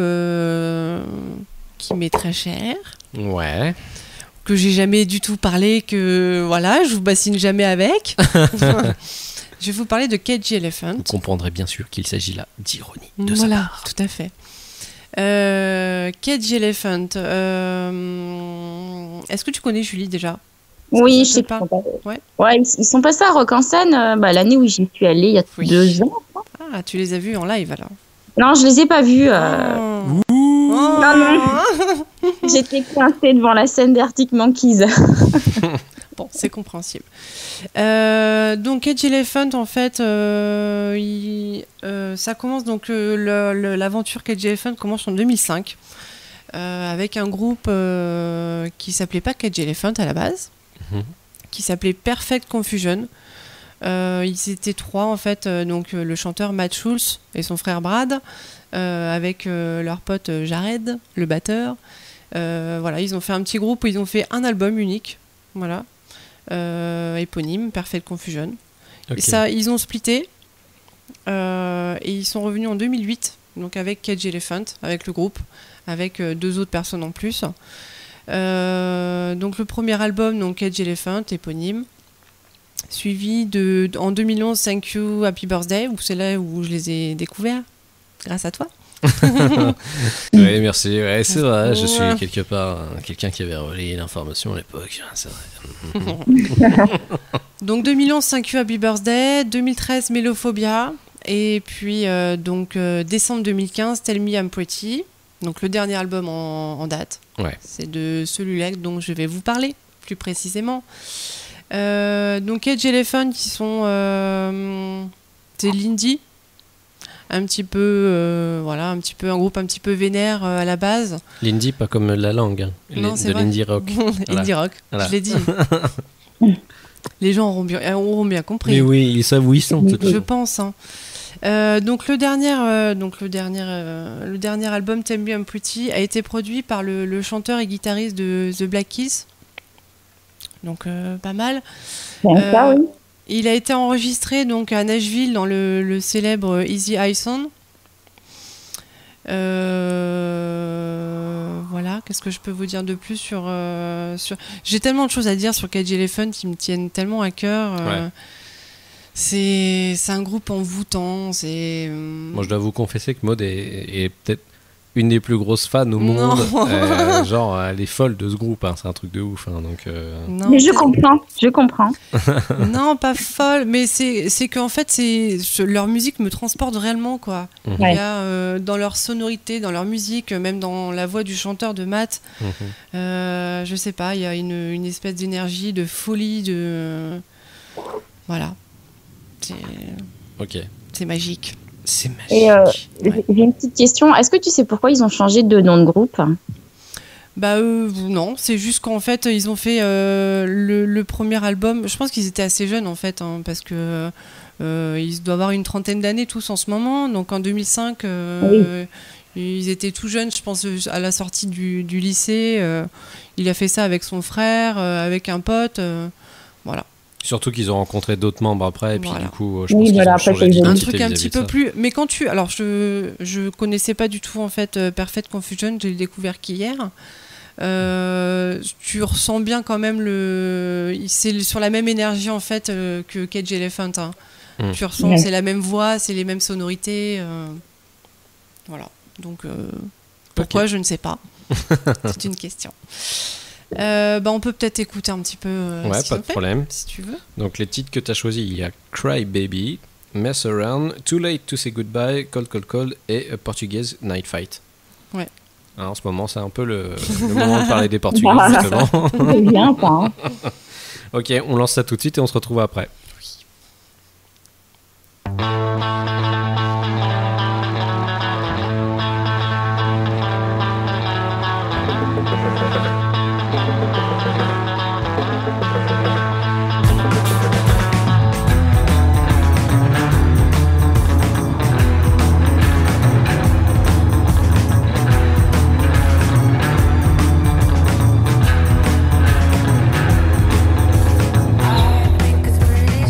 qui m'est très cher, Ouais. que j'ai jamais du tout parlé, que voilà, je vous bassine jamais avec. Je vais vous parler de Cage Elephant. Vous comprendrez bien sûr qu'il s'agit là d'ironie de sa Voilà, part. tout à fait. Cage Elephant. Est-ce que tu connais Julie déjà? Oui, Ça je sais te pas. parle Ouais. Ouais, ils sont passés à Rock en Scène l'année où j'y suis allée, il y a Oui. 2 ans. Ah, tu les as vus en live alors? Non, je les ai pas vus. Oh. Non. J'étais coincée devant la scène d'Arctic Monkeys. Bon, c'est compréhensible. Donc Cage Elephant, en fait, ça commence donc l'aventure Cage Elephant commence en 2005 avec un groupe qui s'appelait pas Cage Elephant à la base, qui s'appelait Perfect Confusion. Ils étaient 3 en fait, donc le chanteur Matt Schultz et son frère Brad, avec leur pote Jared, le batteur. Voilà, ils ont fait un petit groupe où ils ont fait un album unique, voilà, éponyme, Perfect Confusion. Ok. Et ça, ils ont splitté et ils sont revenus en 2008, donc avec Cage Elephant, avec le groupe, avec 2 autres personnes en plus. Donc le premier album, donc Cage Elephant, éponyme, suivi en 2011 Thank You Happy Birthday, où c'est là où je les ai découverts grâce à toi. Oui, merci. Ouais, c'est vrai, je suis Ouais. quelque part quelqu'un qui avait relayé l'information à l'époque. C'est vrai. Donc 2011 Thank You Happy Birthday, 2013 Melophobia, et puis décembre 2015 Tell Me I'm Pretty, donc le dernier album en date. Ouais. C'est de celui-là dont je vais vous parler plus précisément. Donc Cage Elephant qui sont c'est l'indie, un petit peu voilà, un petit peu un groupe un petit peu vénère à la base. L'indie, pas comme la langue, hein. Non, c'est de vrai. l'indie rock. Voilà. Indie rock, Voilà. je l'ai dit. Les gens auront bien compris. Mais oui, ils savent où ils sont. c'est tout. Je pense. Hein. Donc le dernier album Tell Me I'm Pretty a été produit par le chanteur et guitariste de The Black Keys. Donc pas mal. Ça, oui. Il a été enregistré donc à Nashville dans le célèbre Easy High Sound. Voilà, qu'est-ce que je peux vous dire de plus sur... J'ai tellement de choses à dire sur Cage Elephant qui me tiennent tellement à cœur. Ouais. C'est un groupe envoûtant. Moi, je dois vous confesser que Maud est peut-être une des plus grosses fans au Non. monde. Genre, elle est folle de ce groupe. Hein. C'est un truc de ouf. Hein. Donc, Non, Mais je comprends. Non, pas folle, mais c'est qu'en fait, leur musique me transporte réellement, quoi. Mhm. Il y a dans leur sonorité, dans leur musique, même dans la voix du chanteur de Matt, je sais pas, il y a une espèce d'énergie, de folie, voilà. ok. C'est magique. C'est magique. Et Ouais. j'ai une petite question. Est-ce que tu sais pourquoi ils ont changé de nom de groupe? Bah non, c'est juste qu'en fait ils ont fait le premier album. Je pense qu'ils étaient assez jeunes en fait, hein, parce que ils doivent avoir une trentaine d'années tous en ce moment. Donc en 2005, ils étaient tout jeunes. Je pense à la sortie du lycée. Il a fait ça avec son frère, avec un pote. Voilà. Surtout qu'ils ont rencontré d'autres membres après. Et puis, Voilà. du coup, je Oui, pense qu'ils voilà, ont après, changé c'est d'identité Un truc un vis-à-vis petit de peu ça. plus. Mais quand tu. Alors, je connaissais pas du tout, en fait, Perfect Confusion. J'ai découvert qu'hier. Tu ressens bien quand même c'est sur la même énergie, en fait, que Cage Elephant. Hein. Tu ressens, c'est la même voix, c'est les mêmes sonorités. Voilà. Donc, pourquoi, je ne sais pas. C'est une question. On peut peut-être écouter un petit peu. Ouais, ce pas qu'ils de ont fait, problème. si tu veux. Donc, les titres que tu as choisis, il y a Cry Baby, Mess Around, Too Late to Say Goodbye, Cold Cold Cold et Portuguese Night Fight. Ouais. En ce moment, c'est un peu le moment de parler des Portugais, justement. C'est bien ça. Hein. Ok, on lance ça tout de suite et on se retrouve après. I think it's pretty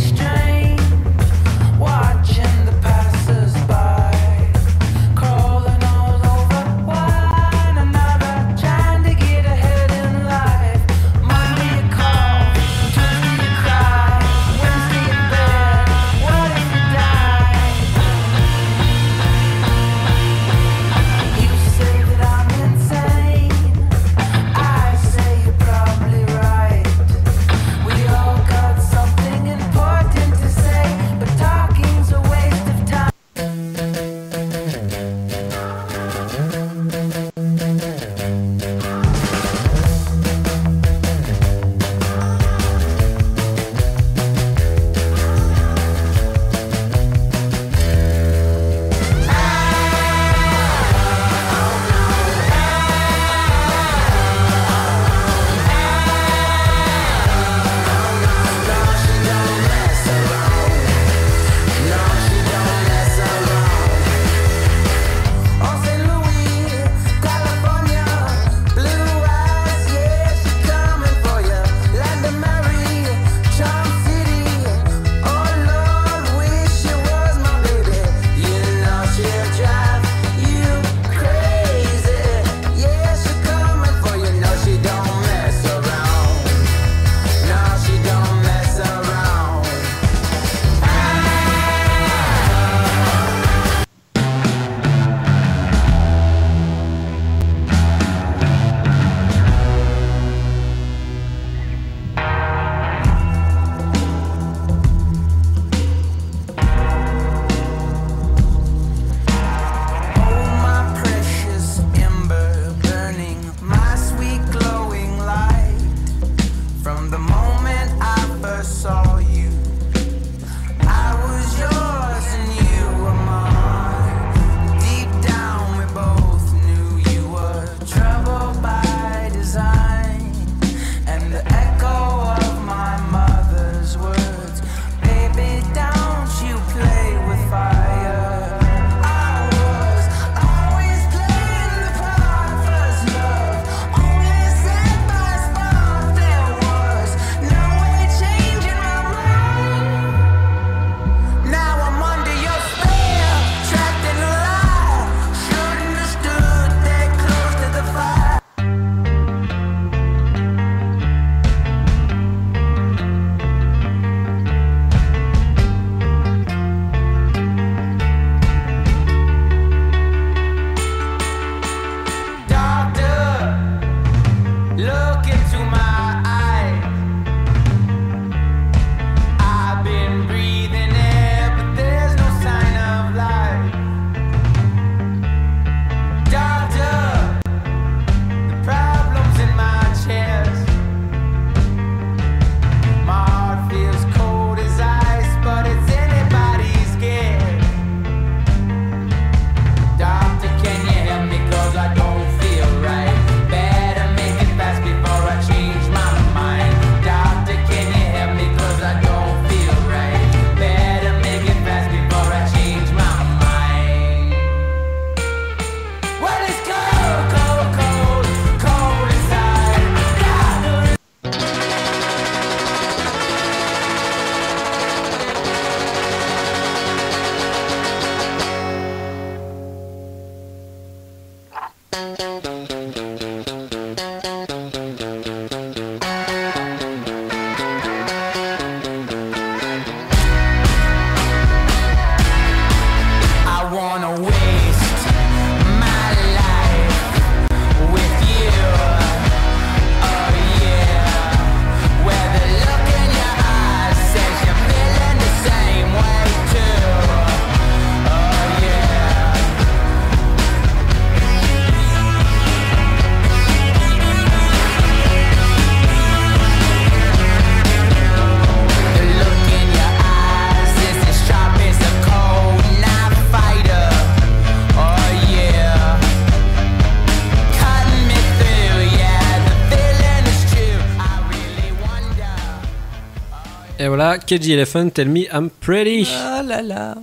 Et voilà, KG Elephant, Tell Me I'm Pretty. Ah là là,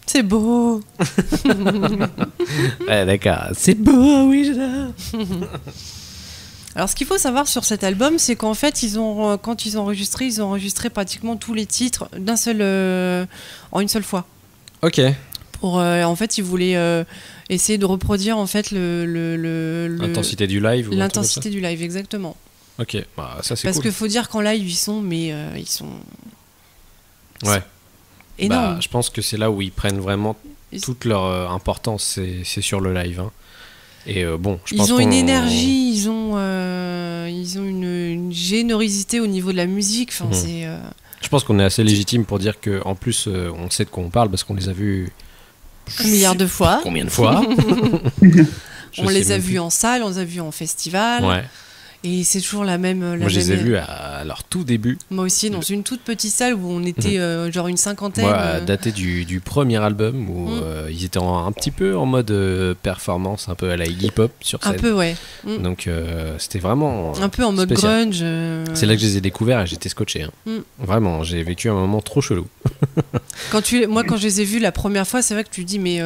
c'est beau. Ouais, d'accord, c'est beau, oui, j'adore. Alors, ce qu'il faut savoir sur cet album, c'est qu'en fait, quand ils ont enregistré pratiquement tous les titres en une seule fois. Ok. En fait, ils voulaient essayer de reproduire en fait L'intensité du live. L'intensité du live, exactement. Ok, bah, ça c'est Parce cool. qu'il faut dire qu'en live, ils sont Ouais. énormes. Bah, je pense que c'est là où ils prennent vraiment Ils- toute leur importance, c'est sur le live. Hein. Et bon, je Ils pense ont une qu'on- énergie, ils ont une générosité au niveau de la musique. Enfin, c'est Je pense qu'on est assez légitime pour dire qu'en plus, on sait de quoi on parle parce qu'on les a vus. un milliard de fois. Combien de fois On les a vus en salle, on les a vus en festival. Ouais. Et c'est toujours la même. Moi, je les ai vus à leur tout début. Moi aussi, dans une toute petite salle où on était genre une cinquantaine. Moi, daté du premier album où ils étaient un petit peu en mode performance, un peu à la Iggy Pop sur scène. Un peu, ouais. Donc c'était vraiment Un peu en mode spécial. grunge. C'est là que je les ai découverts et j'étais scotché. Hein. Vraiment, j'ai vécu un moment trop chelou. Moi, quand je les ai vus la première fois, c'est vrai que tu dis, mais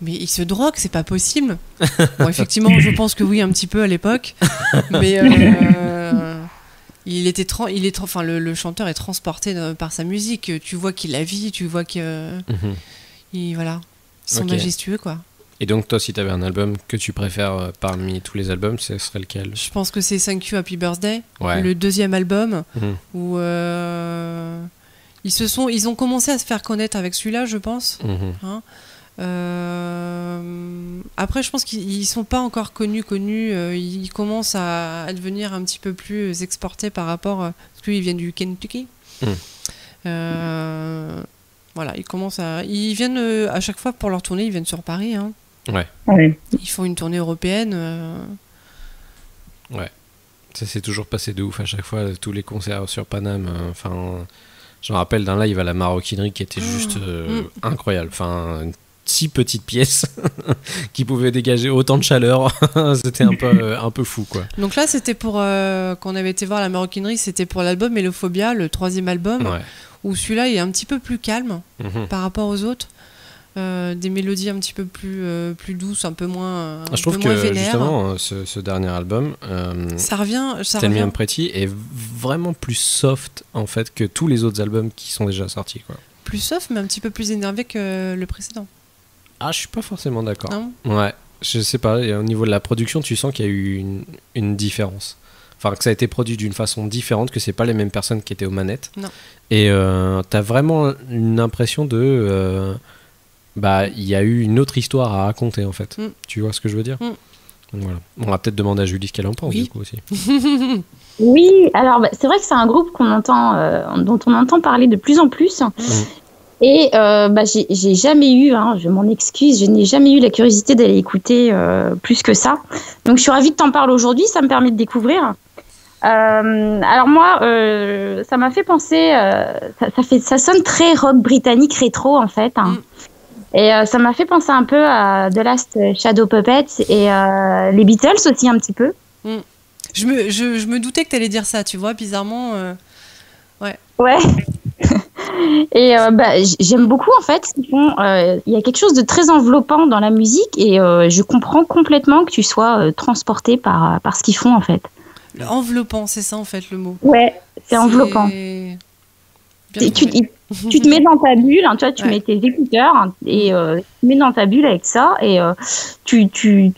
ils se droguent, c'est pas possible. Bon, effectivement, je pense que oui, un petit peu à l'époque. Mais le chanteur est transporté par sa musique. Tu vois qu'il la vit, tu vois que. Voilà. Ils sont Ok. majestueux, quoi. Et donc, toi, si tu avais un album que tu préfères parmi tous les albums, ce serait lequel? Je pense que c'est Thank You Happy Birthday, Ouais. le deuxième album, Mhm. où ils ont commencé à se faire connaître avec celui-là, je pense. Mhm. Après, je pense qu'ils sont pas encore connus. Ils commencent à devenir un petit peu plus exportés par rapport parce qu'ils viennent du Kentucky. Voilà, ils viennent à chaque fois pour leur tournée, ils viennent sur Paris. Hein. Ouais. Ils font une tournée européenne. Ouais. Ça s'est toujours passé de ouf à chaque fois, tous les concerts sur Paname. Enfin, je me rappelle d'un live à la Maroquinerie qui était juste incroyable. Enfin, une si petite pièce qui pouvait dégager autant de chaleur. C'était un peu fou, quoi. Donc là, c'était pour quand on avait été voir la Maroquinerie, c'était pour l'album Mélophobia, le troisième album, Ouais. où celui-là est un petit peu plus calme Mhm. par rapport aux autres. Des mélodies un petit peu plus douces, un peu moins, Je trouve moins que vénères. justement, ce dernier album, Ça revient. Tell Me I'm Pretty, est vraiment plus soft en fait que tous les autres albums qui sont déjà sortis, quoi. Plus soft, mais un petit peu plus énervé que le précédent. Ah, je suis pas forcément d'accord. Non. Ouais, je sais pas. Et au niveau de la production, tu sens qu'il y a eu une différence. Enfin, que ça a été produit d'une façon différente, que c'est pas les mêmes personnes qui étaient aux manettes. Non. Et t'as vraiment une impression de. Il y a eu une autre histoire à raconter en fait. Tu vois ce que je veux dire? Donc, voilà. On va peut-être demander à Julie ce qu'elle en pense Oui. du coup aussi. Oui, alors c'est vrai que c'est un groupe dont on entend parler de plus en plus. Et j'ai jamais eu, je m'en excuse, je n'ai jamais eu la curiosité d'aller écouter plus que ça. Donc je suis ravie de t'en parler aujourd'hui, ça me permet de découvrir. Alors moi, ça m'a fait penser, ça sonne très rock britannique rétro en fait. Et ça m'a fait penser un peu à The Last Shadow Puppets et les Beatles aussi un petit peu. Je me doutais que t'allais dire ça, tu vois, bizarrement. Ouais. Et j'aime beaucoup en fait ce qu'ils font. Il y a quelque chose de très enveloppant dans la musique et je comprends complètement que tu sois transporté par ce qu'ils font en fait. Enveloppant, c'est ça en fait le mot. Ouais, c'est enveloppant. Tu te mets dans ta bulle, hein, tu mets tes écouteurs et tu te mets dans ta bulle avec ça et tu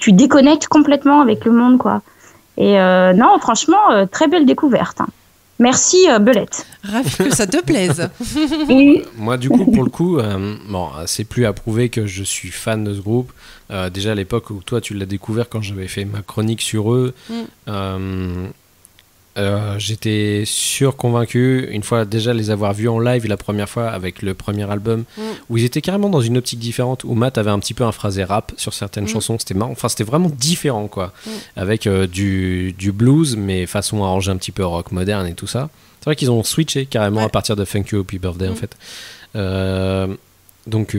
déconnectes complètement avec le monde quoi. Et non, franchement, très belle découverte. Merci Belette. Ravi que ça te plaise. Oui. Moi, du coup, pour le coup, c'est plus à prouver que je suis fan de ce groupe. Déjà à l'époque où toi tu l'as découvert quand j'avais fait ma chronique sur eux, j'étais convaincu une fois déjà les avoir vus en live la première fois avec le premier album où ils étaient carrément dans une optique différente, où Matt avait un petit peu un phrasé rap sur certaines chansons. C'était marrant, enfin c'était vraiment différent quoi, avec du blues mais façon arrangée un petit peu rock moderne et tout ça. C'est vrai qu'ils ont switché carrément à partir de Thank You Happy Birthday en fait. Donc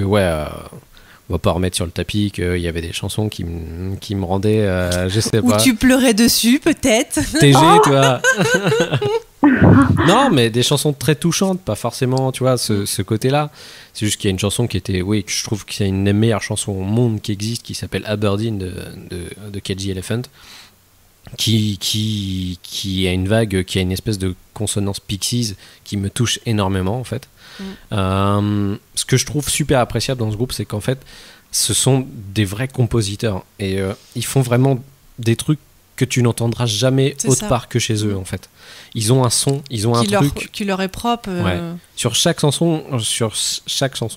on va pas remettre sur le tapis qu'il y avait des chansons qui me rendaient, je sais Ou pas. tu pleurais dessus, peut-être. TG, toi. Non, mais des chansons très touchantes, pas forcément, tu vois, ce côté-là. C'est juste qu'il y a une chanson qui était, oui, que je trouve que c'est une des meilleures chansons au monde qui existe, qui s'appelle Aberdeen de KG Elephant, qui a une vague, qui a une espèce de consonance Pixies qui me touche énormément, en fait. Ce que je trouve super appréciable dans ce groupe, c'est qu'en fait, ce sont des vrais compositeurs et ils font vraiment des trucs que tu n'entendras jamais C'est autre ça. part que chez eux, en fait. Ils ont un son, ils ont un truc. Qui leur est propre. Ouais. Sur chaque chanson,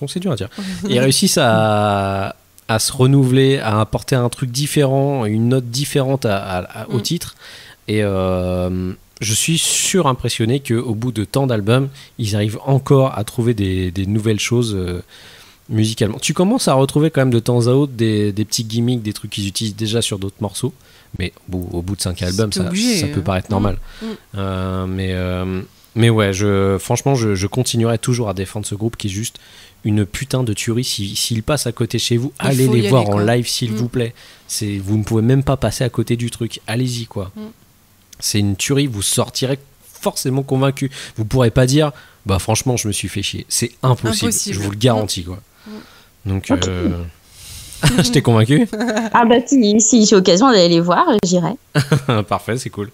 c'est dur à dire. Ils réussissent à se renouveler, à apporter un truc différent, une note différente au titre. Et je suis surimpressionné qu'au bout de tant d'albums, ils arrivent encore à trouver des nouvelles choses musicalement. Tu commences à retrouver quand même de temps à autre des petits gimmicks, des trucs qu'ils utilisent déjà sur d'autres morceaux. Mais au bout de 5 albums, ça peut paraître normal. Mais ouais, franchement, je continuerai toujours à défendre ce groupe qui est juste une putain de tuerie. S'il passe à côté de chez vous, allez les voir en live, s'il vous plaît. Vous ne pouvez même pas passer à côté du truc. Allez-y, quoi. C'est une tuerie, vous sortirez forcément convaincu. Vous pourrez pas dire, bah franchement, je me suis fait chier. C'est impossible. Je vous le garantis, quoi. Donc, je t'ai convaincu. Ah bah si j'ai l'occasion d'aller les voir, j'irai. Parfait, c'est cool.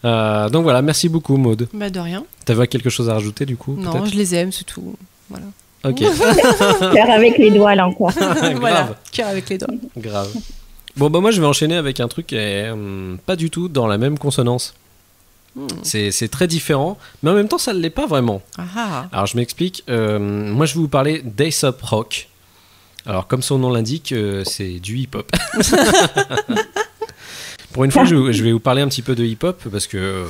Donc voilà, merci beaucoup Maud. Bah de rien. T'avais quelque chose à rajouter du coup? Non, je les aime, c'est tout. Voilà. Ok. Cœur avec les doigts là encore. Voilà, cœur avec les doigts. Grave. Bon bah moi je vais enchaîner avec un truc qui est pas du tout dans la même consonance. C'est très différent, mais en même temps ça ne l'est pas vraiment. Alors je m'explique. Moi je vais vous parler d'Aesop Rock. Alors comme son nom l'indique, c'est du hip-hop. Pour une fois, je vais vous parler un petit peu de hip-hop parce que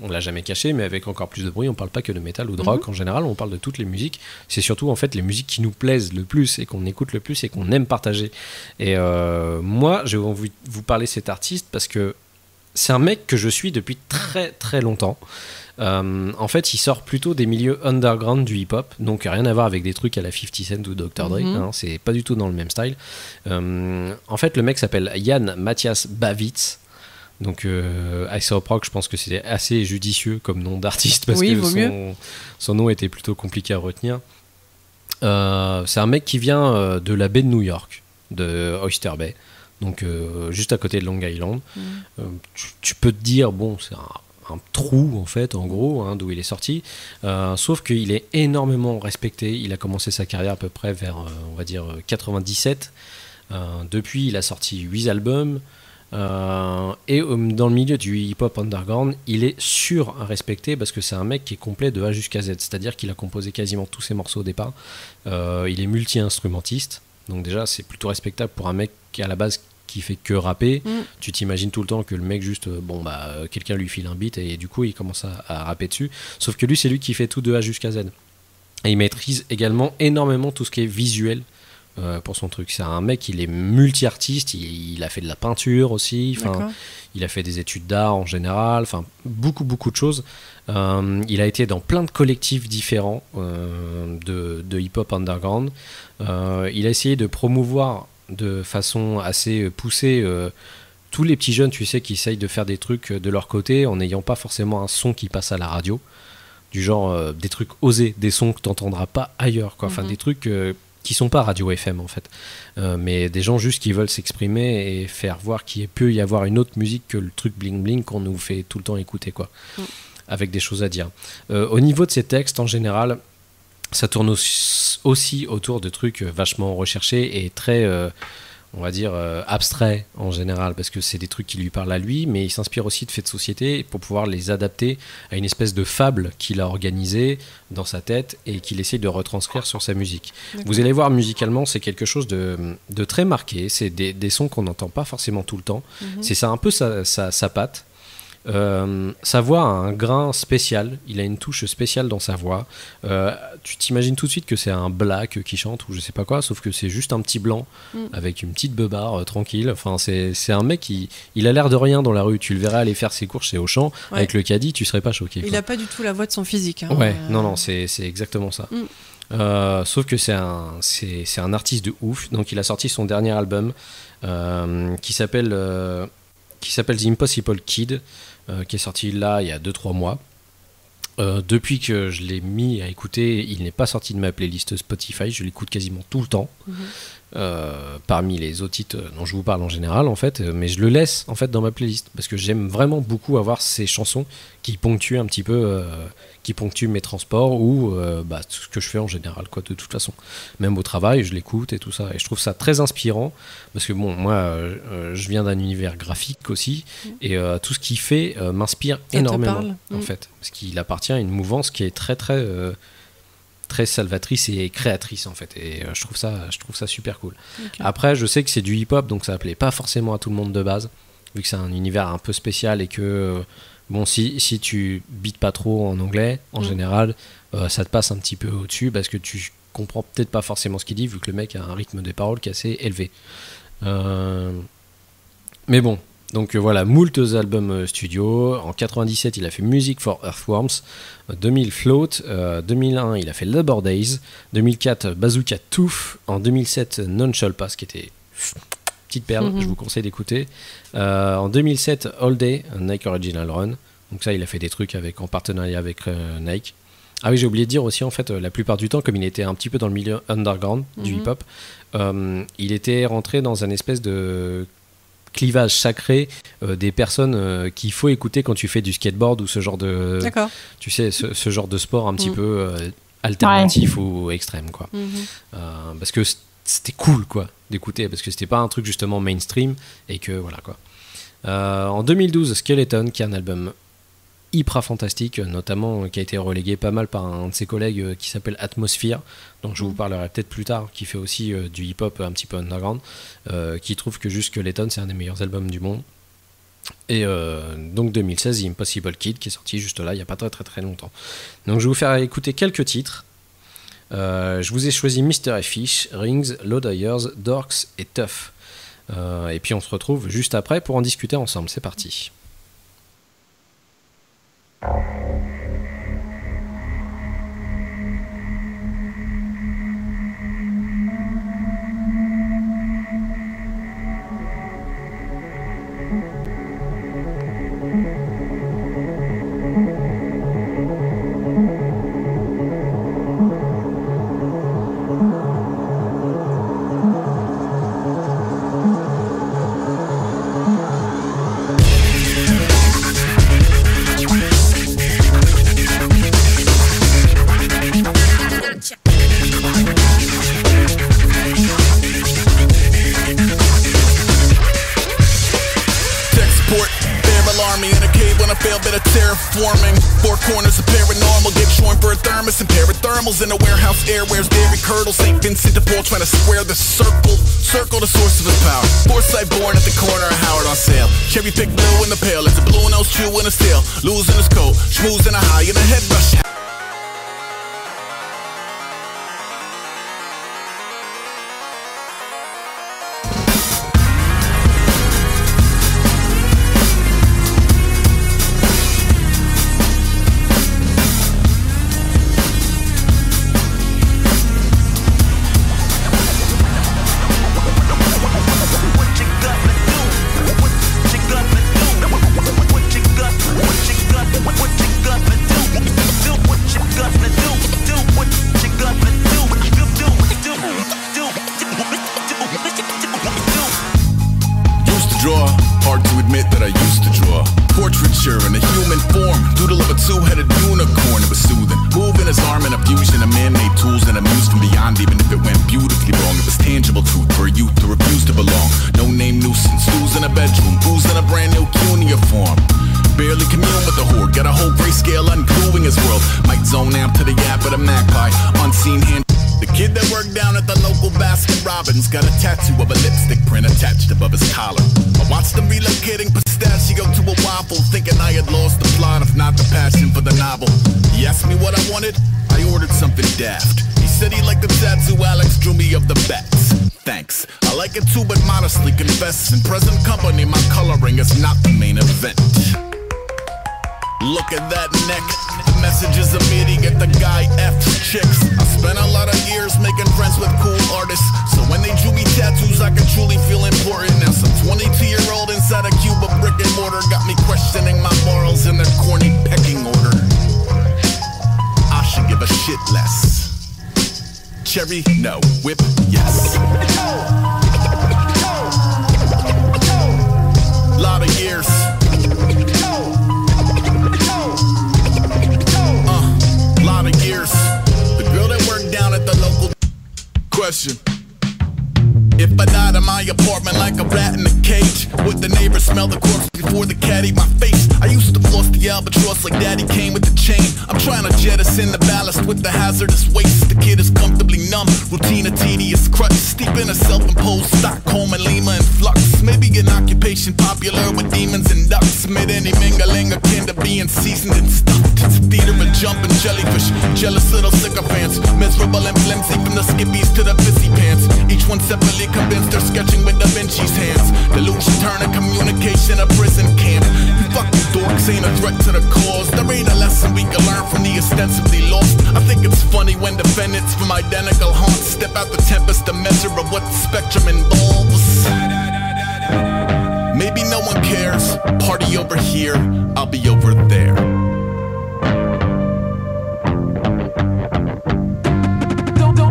on l'a jamais caché, mais avec encore plus de bruit, on parle pas que de métal ou de rock en général, on parle de toutes les musiques. C'est surtout en fait les musiques qui nous plaisent le plus et qu'on écoute le plus et qu'on aime partager. Et moi, je vais vous parler de cet artiste parce que c'est un mec que je suis depuis très très longtemps. En fait, il sort plutôt des milieux underground du hip-hop, donc rien à voir avec des trucs à la 50 Cent ou Dr. Dre, hein, c'est pas du tout dans le même style. En fait, le mec s'appelle Jan Matthias Bavitz. Donc, Aesop Rock, je pense que c'est assez judicieux comme nom d'artiste parce que son nom était plutôt compliqué à retenir. C'est un mec qui vient de la baie de New York, de Oyster Bay, donc juste à côté de Long Island. Tu peux te dire, bon, c'est un trou en fait, en gros, hein, d'où il est sorti, sauf qu'il est énormément respecté. Il a commencé sa carrière à peu près vers, on va dire, 97. Depuis, il a sorti 8 albums. Et dans le milieu du hip-hop underground, il est respecté parce que c'est un mec qui est complet de A jusqu'à Z, c'est-à-dire qu'il a composé quasiment tous ses morceaux au départ. Il est multi-instrumentiste, donc déjà c'est plutôt respectable pour un mec qui à la base qui fait que rapper. Tu t'imagines tout le temps que le mec juste quelqu'un lui file un beat et du coup il commence à rapper dessus, sauf que lui c'est lui qui fait tout de A jusqu'à Z et il maîtrise également énormément tout ce qui est visuel pour son truc. C'est un mec, il est multi-artiste, il a fait de la peinture aussi, il a fait des études d'art en général, beaucoup de choses. Il a été dans plein de collectifs différents de hip-hop underground. Il a essayé de promouvoir de façon assez poussée tous les petits jeunes, tu sais, qui essayent de faire des trucs de leur côté en n'ayant pas forcément un son qui passe à la radio, du genre des trucs osés, des sons que tu n'entendras pas ailleurs, quoi. Enfin, des trucs qui sont pas radio FM en fait, mais des gens juste qui veulent s'exprimer et faire voir qu'il peut y avoir une autre musique que le truc bling bling qu'on nous fait tout le temps écouter, quoi, avec des choses à dire. Au niveau de ses textes en général, ça tourne aussi autour de trucs vachement recherchés et très, on va dire, abstraits en général, parce que c'est des trucs qui lui parlent à lui, mais il s'inspire aussi de faits de société pour pouvoir les adapter à une espèce de fable qu'il a organisée dans sa tête et qu'il essaye de retranscrire sur sa musique. Vous allez voir, musicalement, c'est quelque chose de très marqué. C'est des sons qu'on n'entend pas forcément tout le temps. C'est ça un peu sa patte. Sa voix a un grain spécial, il a une touche spéciale dans sa voix. Tu t'imagines tout de suite que c'est un black qui chante ou je sais pas quoi, sauf que c'est juste un petit blanc avec une petite beubare tranquille. Enfin, c'est un mec il a l'air de rien dans la rue. Tu le verrais aller faire ses courses chez Auchan avec le caddie, tu serais pas choqué, quoi. Il a pas du tout la voix de son physique, hein. Non, c'est exactement ça. Sauf que c'est un artiste de ouf. Donc il a sorti son dernier album qui s'appelle The Impossible Kid. qui est sorti là il y a 2-3 mois. Depuis que je l'ai mis à écouter, il n'est pas sorti de ma playlist Spotify, je l'écoute quasiment tout le temps. Parmi les autres titres dont je vous parle en général en fait, mais je le laisse en fait dans ma playlist parce que j'aime vraiment beaucoup avoir ces chansons qui ponctuent un petit peu qui ponctuent mes transports ou tout ce que je fais en général quoi, de toute façon, même au travail je l'écoute et tout ça, et je trouve ça très inspirant parce que bon, moi je viens d'un univers graphique aussi et tout ce qu'il fait m'inspire énormément en fait, parce qu'il appartient à une mouvance qui est très salvatrice et créatrice en fait, et je trouve ça super cool. Après je sais que c'est du hip-hop, donc ça plaît pas forcément à tout le monde de base, vu que c'est un univers un peu spécial et que bon, si tu bites pas trop en anglais en général, ça te passe un petit peu au-dessus parce que tu comprends peut-être pas forcément ce qu'il dit, vu que le mec a un rythme des paroles qui est assez élevé. Mais bon, donc voilà, moult albums studio. En 97, il a fait Music for Earthworms. 2000, Float. 2001, il a fait Labor Days. 2004, Bazooka Tooth. En 2007, Non-Shall Pass, qui était petite perle, je vous conseille d'écouter. En 2007, All Day, Nike Original Run. Donc ça, il a fait des trucs en partenariat avec Nike. Ah oui, j'ai oublié de dire aussi, en fait, la plupart du temps, comme il était un petit peu dans le milieu underground du hip-hop, il était rentré dans un espèce de clivage sacré des personnes qu'il faut écouter quand tu fais du skateboard ou ce genre de, tu sais, ce genre de sport un petit peu alternatif ou extrême quoi. Parce que c'était cool quoi d'écouter, parce que c'était pas un truc justement mainstream et que voilà quoi. En 2012, Skeleton, qui est un album hyper fantastique, notamment qui a été relégué pas mal par un de ses collègues qui s'appelle Atmosphere, dont je vous parlerai peut-être plus tard, qui fait aussi du hip-hop un petit peu underground, qui trouve que juste Skeleton c'est un des meilleurs albums du monde. Et donc 2016, The Impossible Kid, qui est sorti juste là il n'y a pas très longtemps. Donc je vais vous faire écouter quelques titres. Je vous ai choisi Mr. Fish, Rings, Lowdires, Dorks et Tough. Et puis on se retrouve juste après pour en discuter ensemble. C'est parti. In the warehouse airwares, dairy curdle, St. Vincent de Paul trying to square the circle the source of his power. Foresight born at the corner of Howard on sale. Cherry pick blue in the pail, it's a blue nose chew in a steel. Losing his coat, schmoozing a high in a head rush. Got a tattoo of a lipstick print attached above his collar. I watched him relocating pistachio to a waffle, thinking I had lost the plot, if not the passion for the novel. He asked me what I wanted, I ordered something daft. He said he liked the tattoo, Alex drew me of the bats. Thanks, I like it too, but modestly confess, in present company my coloring is not the main event. Look at that neck. The message is immediate. The guy F's chicks. I spent a lot of years making friends with cool artists. So when they drew me tattoos, I could truly feel important. Now some 22-year-old inside a cube of brick and mortar got me questioning my morals in their corny pecking order. I should give a shit less. Cherry, no. Whip, yes. Lot of years. Lot of years. The girl that worked down at the local. Question. If I died in my apartment like a rat in a cage, would the neighbors smell the corpse before the cat ate my face? I used to floss the albatross like daddy came with the chain. I'm trying to jettison the ballast with the hazardous waste. The kid is comfortably numb, routine a tedious crutch. Steep in a self-imposed Stockholm and Lima in flux. Maybe an occupation popular with demons and ducks. Mid any mingling akin to being seasoned and stuffed. It's a theater of jumping jellyfish, jealous little sycophants. Miserable and flimsy from the skippies to the pissy pants. Each one separately convinced they're sketching with Da Vinci's hands. Delusion turn a communication a prison camp. You fucking dorks ain't a threat to the cause. There ain't a lesson we can learn from the ostensibly lost. I think it's funny when defendants from identical haunts step out the tempest to measure of what the spectrum involves. Maybe no one cares. Party over here, I'll be over there.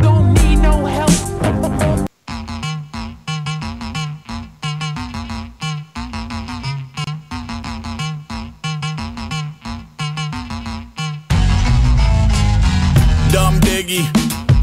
Don't need no help. Dumb diggy,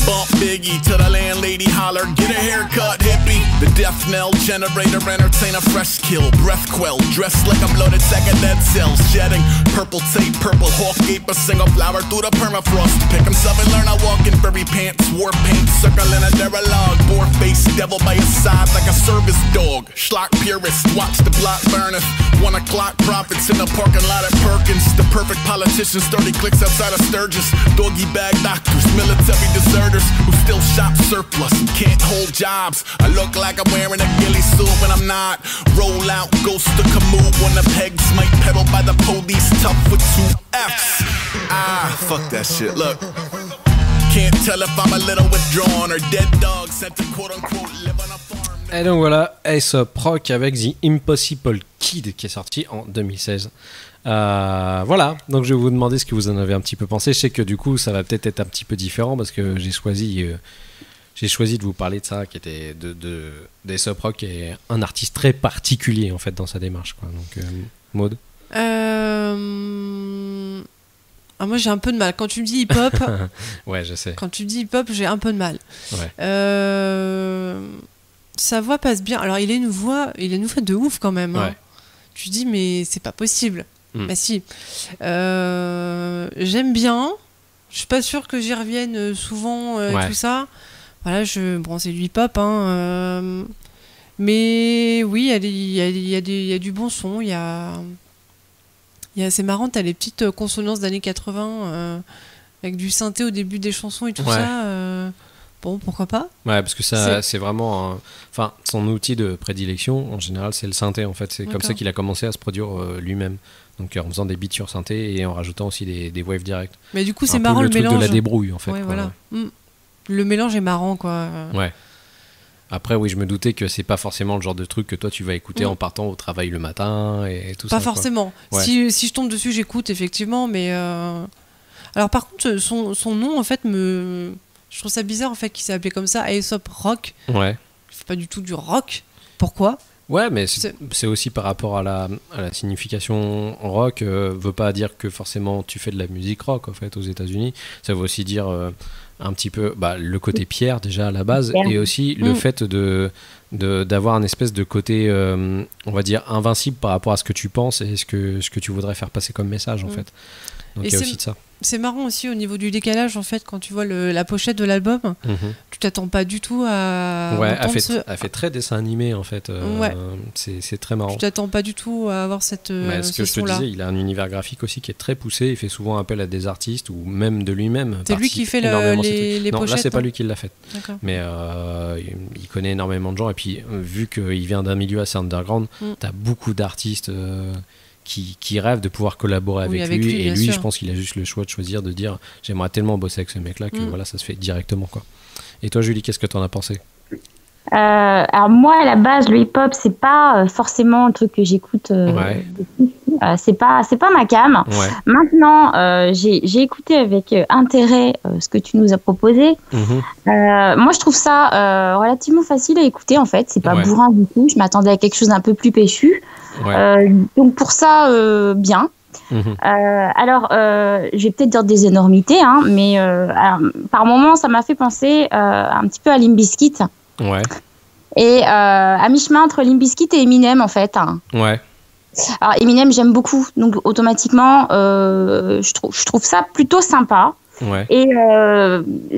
bump biggie to the landlady holler, get a haircut hippie. The death knell generator entertain a fresh kill. Breath quell, dressed like a bloated sack of dead cells. Shedding purple tape, purple hawk gape, a single flower through the permafrost. Pick himself and learn I walk in furry pants. War paint, circling a deralogue. Boar face, devil by his side like a service dog. Schlock purist, watch the block burneth. 1 o'clock profits in the parking lot at Perkins. The perfect politicians, 30 clicks outside of Sturgis. Doggy bag doctors, military deserters who still shop surplus and can't hold jobs. I look like I'm wearing a ghillie suit when I'm not. Roll out, ghost to Camus when the pegs might pedal by the police, tough with 2 F's. Fuck that shit, look. Can't tell if I'm a little withdrawn or dead dog sent to quote unquote live on a farm. Et donc voilà, Aesop Rock avec The Impossible Kid qui est sorti en 2016. Voilà, donc je vais vous demander ce que vous en avez un petit peu pensé. Je sais que du coup ça va peut-être être un petit peu différent parce que j'ai choisi de vous parler de ça, qui était d'Aesop Rock, qui est un artiste très particulier en fait dans sa démarche, quoi. Donc Maud. Moi j'ai un peu de mal. Quand tu me dis hip-hop, ouais, je sais. Quand tu me dis hip-hop, j'ai un peu de mal. Ouais. Sa voix passe bien. Alors il a une voix de ouf quand même. Hein. Ouais. Tu dis mais c'est pas possible. Bah si. J'aime bien. Je suis pas sûre que j'y revienne souvent et tout ça. Voilà, bon c'est du hip-hop. Hein, mais oui, il y a du bon son. C'est marrant, t'as les petites consonances d'années 80 avec du synthé au début des chansons et tout ça. Bon, pourquoi pas. Ouais, parce que ça, c'est vraiment... Enfin, son outil de prédilection, en général, c'est le synthé, en fait. C'est comme ça qu'il a commencé à se produire lui-même. Donc, en faisant des beats sur synthé et en rajoutant aussi des waves directs. Mais du coup, c'est marrant le mélange. Le truc de la débrouille, en fait. Ouais, voilà. Le mélange est marrant, quoi. Ouais. Après, oui, je me doutais que c'est pas forcément le genre de truc que toi, tu vas écouter en partant au travail le matin et tout ça. Pas forcément. Ouais. Si je tombe dessus, j'écoute, effectivement, mais... Alors, par contre, son nom, en fait, Je trouve ça bizarre en fait qu'il s'est appelé comme ça, Aesop Rock. Ouais. Il fait pas du tout du rock. Pourquoi ? Ouais, mais c'est aussi par rapport à la signification rock. Veut pas dire que forcément tu fais de la musique rock en fait aux États-Unis. Ça veut aussi dire un petit peu le côté pierre déjà à la base et aussi le fait d'avoir un espèce de côté on va dire invincible par rapport à ce que tu penses et ce que tu voudrais faire passer comme message en fait. Donc il y a aussi de ça. C'est marrant aussi au niveau du décalage en fait quand tu vois la pochette de l'album, tu t'attends pas du tout à... Ouais, elle fait très dessin animé en fait. C'est très marrant. Tu t'attends pas du tout à avoir cette ce que je te disais, il a un univers graphique aussi qui est très poussé. Il fait souvent appel à des artistes ou même de lui-même. C'est lui qui fait les non, pochettes. Là c'est pas lui qui l'a fait. D'accord. Mais il connaît énormément de gens et puis vu qu'il vient d'un milieu assez underground, t'as beaucoup d'artistes qui rêvent de pouvoir collaborer Oui, avec lui. Et bien lui, sûr. je pense qu'il a juste le choix de choisir, de dire j'aimerais tellement bosser avec ce mec-là que voilà, ça se fait directement, quoi. Et toi, Julie, qu'est-ce que t'en as pensé? Alors moi, à la base, le hip-hop, c'est pas forcément un truc que j'écoute. Ouais. C'est pas ma cam. Ouais. Maintenant, j'ai écouté avec intérêt ce que tu nous as proposé. Mhm. Moi, je trouve ça relativement facile à écouter, en fait. C'est pas Ouais. bourrin du tout. Je m'attendais à quelque chose d'un peu plus péchu. Ouais. Donc pour ça, bien. Mhm. Alors, je vais peut-être dire des énormités, hein, mais alors, par moments, ça m'a fait penser un petit peu à Limp Bizkit. Ouais. Et à mi-chemin entre Limp Bizkit et Eminem, en fait. Ouais. Alors, Eminem, j'aime beaucoup. Donc, automatiquement, je trouve ça plutôt sympa. Ouais. Et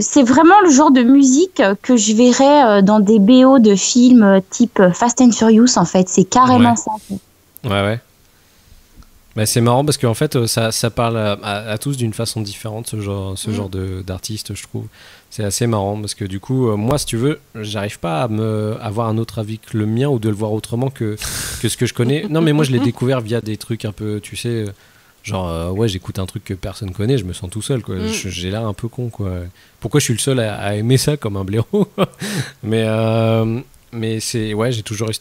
c'est vraiment le genre de musique que je verrais dans des BO de films type Fast and Furious, en fait. C'est carrément Ouais. ça. Ouais. Bah, c'est marrant parce qu'en fait, ça parle à tous d'une façon différente, ce genre d'artiste, je trouve. C'est assez marrant parce que du coup, moi, si tu veux, j'arrive pas à avoir un autre avis que le mien ou de le voir autrement que ce que je connais. Non, mais moi, je l'ai découvert via des trucs un peu, tu sais, genre, ouais, j'écoute un truc que personne connaît, je me sens tout seul, quoi. J'ai l'air un peu con, quoi. Pourquoi je suis le seul à aimer ça comme un blaireau? Mais c'est, ouais, j'ai toujours eu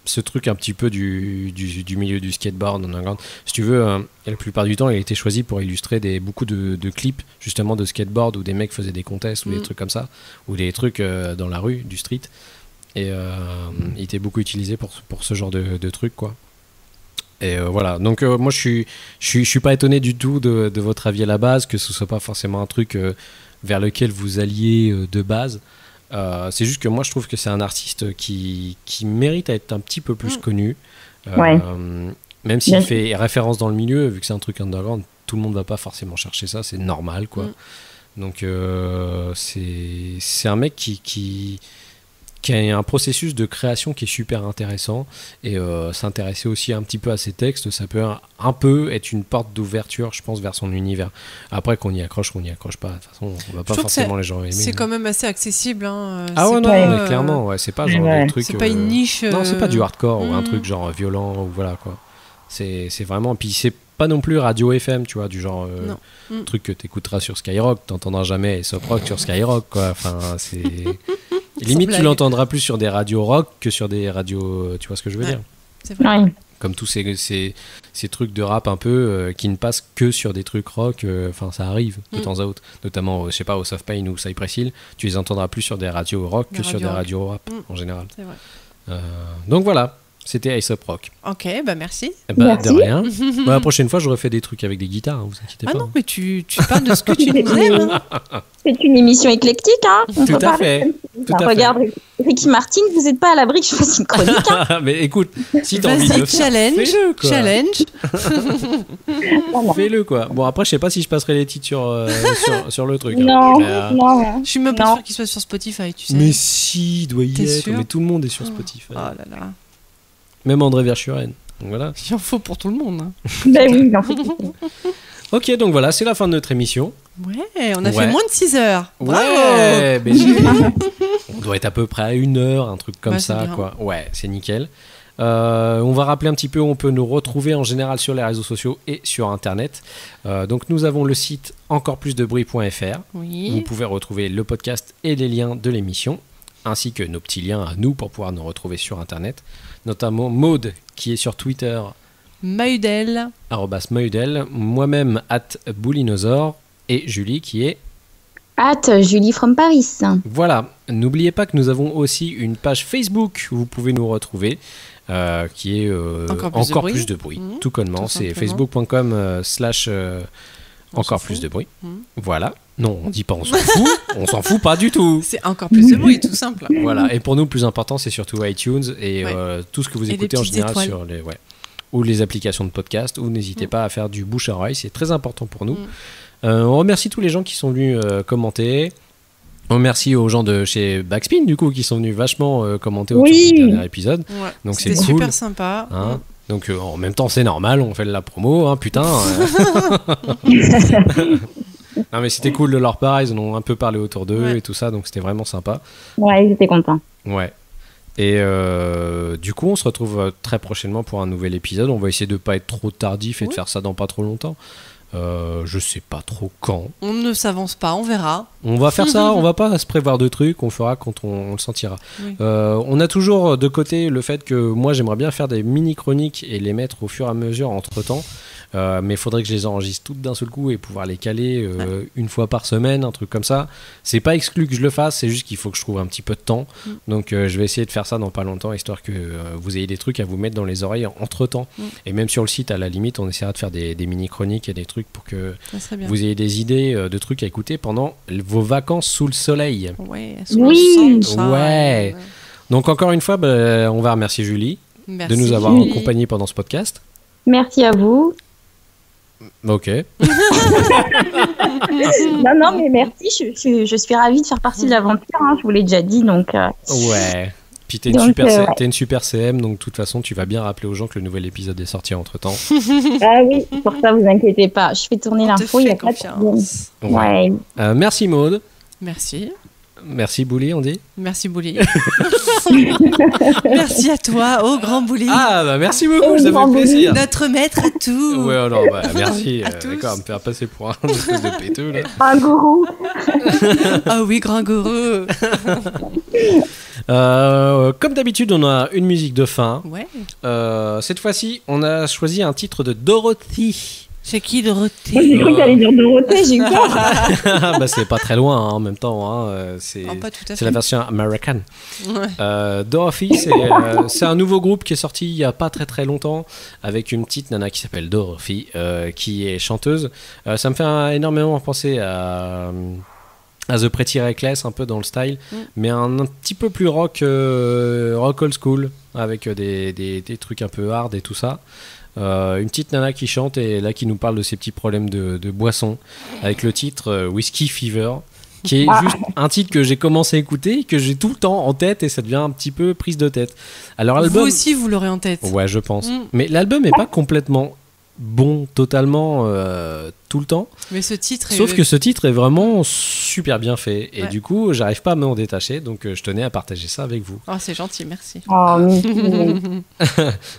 ce truc un petit peu du milieu du skateboard underground. Si tu veux, la plupart du temps, il a été choisi pour illustrer beaucoup de clips justement de skateboard où des mecs faisaient des contests ou des trucs comme ça, ou des trucs dans la rue, du street. Et il était beaucoup utilisé pour ce genre de trucs, quoi. Et voilà. Donc moi, je suis pas étonné du tout de votre avis à la base, que ce soit pas forcément un truc vers lequel vous alliez de base. C'est juste que moi je trouve que c'est un artiste qui mérite à être un petit peu plus connu. Ouais. Même s'il fait référence dans le milieu, vu que c'est un truc underground, tout le monde va pas forcément chercher ça, c'est normal, quoi. Donc c'est un mec qui a un processus de création qui est super intéressant, et s'intéresser aussi un petit peu à ses textes, ça peut un peu être une porte d'ouverture, je pense, vers son univers. Après, qu'on y accroche pas, de toute façon on va pas Je trouve que forcément les gens aimer. C'est quand même assez accessible. Hein. Ah ouais, C'est non, pas, mais clairement, ouais, c'est pas genre Ouais. des trucs. C'est pas une niche. Non, c'est pas du hardcore ou un Mm. truc genre violent ou voilà, quoi. C'est vraiment. Puis c'est pas non plus radio FM, tu vois, du genre Non. truc que t'écouteras sur Skyrock, t'entendras jamais Aesop Rock sur Skyrock, quoi. Enfin, c'est. Limite, tu blague. l'entendras plus sur des radios rock que sur des radios. Tu vois ce que je veux Ouais. dire? C'est vrai. Ouais. Comme tous ces trucs de rap un peu qui ne passent que sur des trucs rock, enfin ça arrive de temps à autre, notamment je sais pas, au Soft Pain ou Cypress Hill, tu les entendras plus sur des radios rock Des que sur radios des rock. radios rap en général. C'est vrai. Donc voilà, c'était Aesop Rock. Ok, bah merci. Eh ben, Merci. de rien. La prochaine fois je refais des trucs avec des guitares, hein, vous inquiétez Ah pas. non, mais tu parles de ce que tu nous aimes. Hein. C'est une émission éclectique, hein. On Tout peut à parler fait. comme Tout ça. à fait. Regarde, Ricky Martin, vous n'êtes pas à l'abri que je fasse une chronique. Hein. Mais écoute, si t'as envie de Vas-y, le faire, challenge. fais-le, quoi. Challenge. Fais-le, quoi. Bon, après, je sais pas si je passerai les titres sur le truc. hein. Non, Mais, non. Je suis même pas Non. sûre qu'il soit sur Spotify, tu sais. mais si, il doit y T'es être. sûr Mais tout le monde est sur Spotify. Oh là là. Même André Verschuren. Donc voilà. Il en faut pour tout le monde. Hein. Ben oui, non. Ok, donc voilà, c'est la fin de notre émission. Ouais, on a Ouais. fait moins de 6 heures. Bravo. Ouais, mais on doit être à peu près à 1 heure, un truc comme Ouais, c'est ça, bien. quoi. Ouais, c'est nickel. On va rappeler un petit peu où on peut nous retrouver en général sur les réseaux sociaux et sur Internet. Donc nous avons le site encoreplusdebruit.fr. Vous Oui. pouvez retrouver le podcast et les liens de l'émission, ainsi que nos petits liens à nous pour pouvoir nous retrouver sur Internet. Notamment Maude, qui est sur Twitter, Maudel. @Meudel, moi-même @Boulinosaure, et Julie qui est... Julie from Paris. Voilà, n'oubliez pas que nous avons aussi une page Facebook où vous pouvez nous retrouver, qui est Encore plus de bruit. plus de bruit. Mmh, Tout connement, tout c'est simplement. facebook.com/ On encore s'en plus fout. de bruit. Mmh. Voilà, non, on dit pas on s'en fout, on s'en fout pas du tout. C'est encore plus de bruit, tout simple. Voilà, et pour nous, le plus important, c'est surtout iTunes et Ouais. tout ce que vous Et les écoutez en petites général étoiles. sur les... Ouais. Ou les applications de podcast, ou n'hésitez pas à faire du bouche à oreille, c'est très important pour nous. On remercie tous les gens qui sont venus commenter. On remercie aux gens de chez Backspin, du coup, qui sont venus vachement commenter autour Oui. du dernier épisode. Ouais. Donc c'est C'était cool. super sympa. Hein. Donc en même temps, c'est normal, on fait de la promo, hein, putain. Non mais c'était cool de leur part, ils en ont un peu parlé autour d'eux Ouais. et tout ça, donc c'était vraiment sympa. Ouais, ils étaient contents. Ouais. Et du coup, on se retrouve très prochainement pour un nouvel épisode. On va essayer de pas être trop tardif et de faire ça dans pas trop longtemps. Je sais pas trop quand. On ne s'avance pas, on verra. On va faire ça, on va pas se prévoir de trucs, on fera quand on le sentira. Oui. On a toujours de côté le fait que moi j'aimerais bien faire des mini-chroniques et les mettre au fur et à mesure entre-temps. Mais il faudrait que je les enregistre toutes d'un seul coup et pouvoir les caler une fois par semaine, un truc comme ça. C'est pas exclu que je le fasse, c'est juste qu'il faut que je trouve un petit peu de temps. Donc je vais essayer de faire ça dans pas longtemps, histoire que vous ayez des trucs à vous mettre dans les oreilles entre-temps. Et même sur le site, à la limite, on essaiera de faire des mini-chroniques et des trucs pour que Ça serait bien. vous ayez des idées de trucs à écouter pendant vos vacances sous le soleil. Ouais, Oui. Ouais. Donc encore une fois, on va remercier Julie Merci, de nous avoir Julie. accompagnés pendant ce podcast. Merci à vous. Ok. Non, mais merci. Je suis ravie de faire partie de l'aventure. Hein, je vous l'ai déjà dit, donc. Ouais. Puis t'es une, Donc, ouais. t'es une super CM, donc de toute façon, tu vas bien rappeler aux gens que le nouvel épisode est sorti entre-temps. Ah oui, pour ça, vous inquiétez pas. Je fais tourner On te l'info, il n'y a fait pas de problème. confiance. Ouais. Merci Maude. Merci. Merci Bouli, on dit. Merci Bouli. Merci à toi, au grand Bouli. Ah, bah merci beaucoup, ça fait plaisir. Notre maître à tout. Ouais, non, bah merci. À tous. D'accord, me faire passer pour un espèce de péteux, là. Un gourou. Ah oui, grand gourou. Comme d'habitude, on a une musique de fin. Ouais. Cette fois-ci, on a choisi un titre de Dorothy. C'est qui Dorothée? Moi, j'ai cru que t'allais dire Dorothée, j'ai eu peur. Bah, c'est pas très loin hein, en même temps. Hein. C'est Oh, pas tout à c'est la fait. version américaine. Ouais. Dorothy, c'est un nouveau groupe qui est sorti il y a pas très très longtemps avec une petite nana qui s'appelle Dorothy, qui est chanteuse. Ça me fait énormément penser à The Pretty Reckless, un peu dans le style, mais un petit peu plus rock old school, avec des trucs un peu hard et tout ça. Une petite nana qui chante et là qui nous parle de ses petits problèmes de boisson avec le titre Whiskey Fever, qui est juste un titre que j'ai commencé à écouter, que j'ai tout le temps en tête et ça devient un petit peu prise de tête. Alors Vous l'album, aussi, vous l'aurez en tête. ouais je pense, Mm. mais l'album est pas complètement bon totalement tout le temps, Mais ce titre sauf que ce titre est vraiment super bien fait et Ouais. du coup j'arrive pas à m'en détacher, donc je tenais à partager ça avec vous. Oh, c'est gentil, merci. Oh, mais...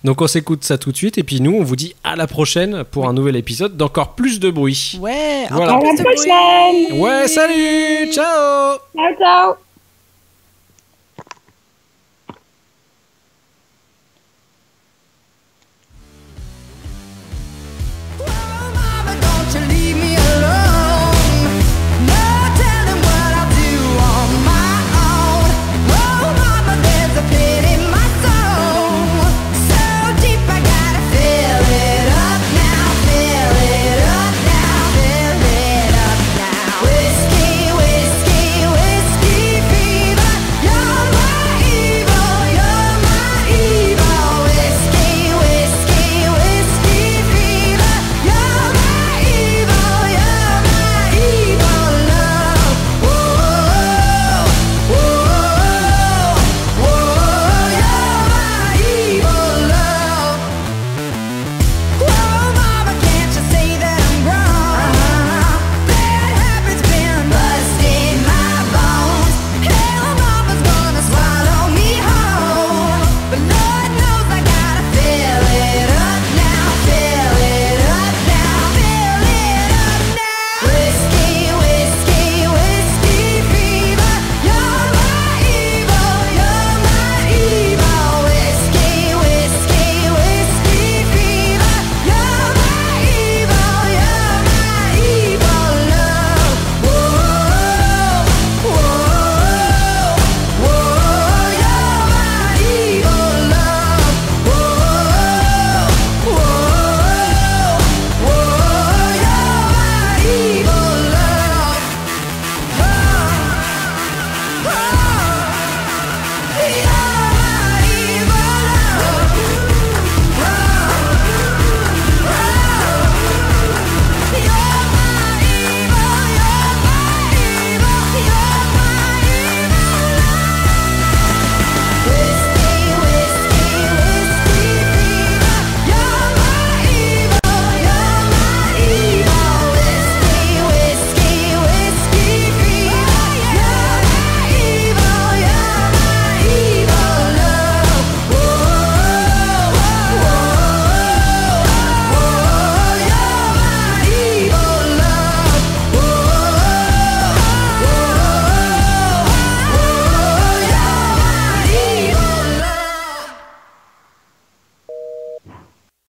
Donc on s'écoute ça tout de suite et puis nous on vous dit à la prochaine pour un nouvel épisode d'encore plus de bruit. Ouais, Voilà. encore À la plus de bruit. prochaine. Ouais, salut, ciao. Ciao, ciao.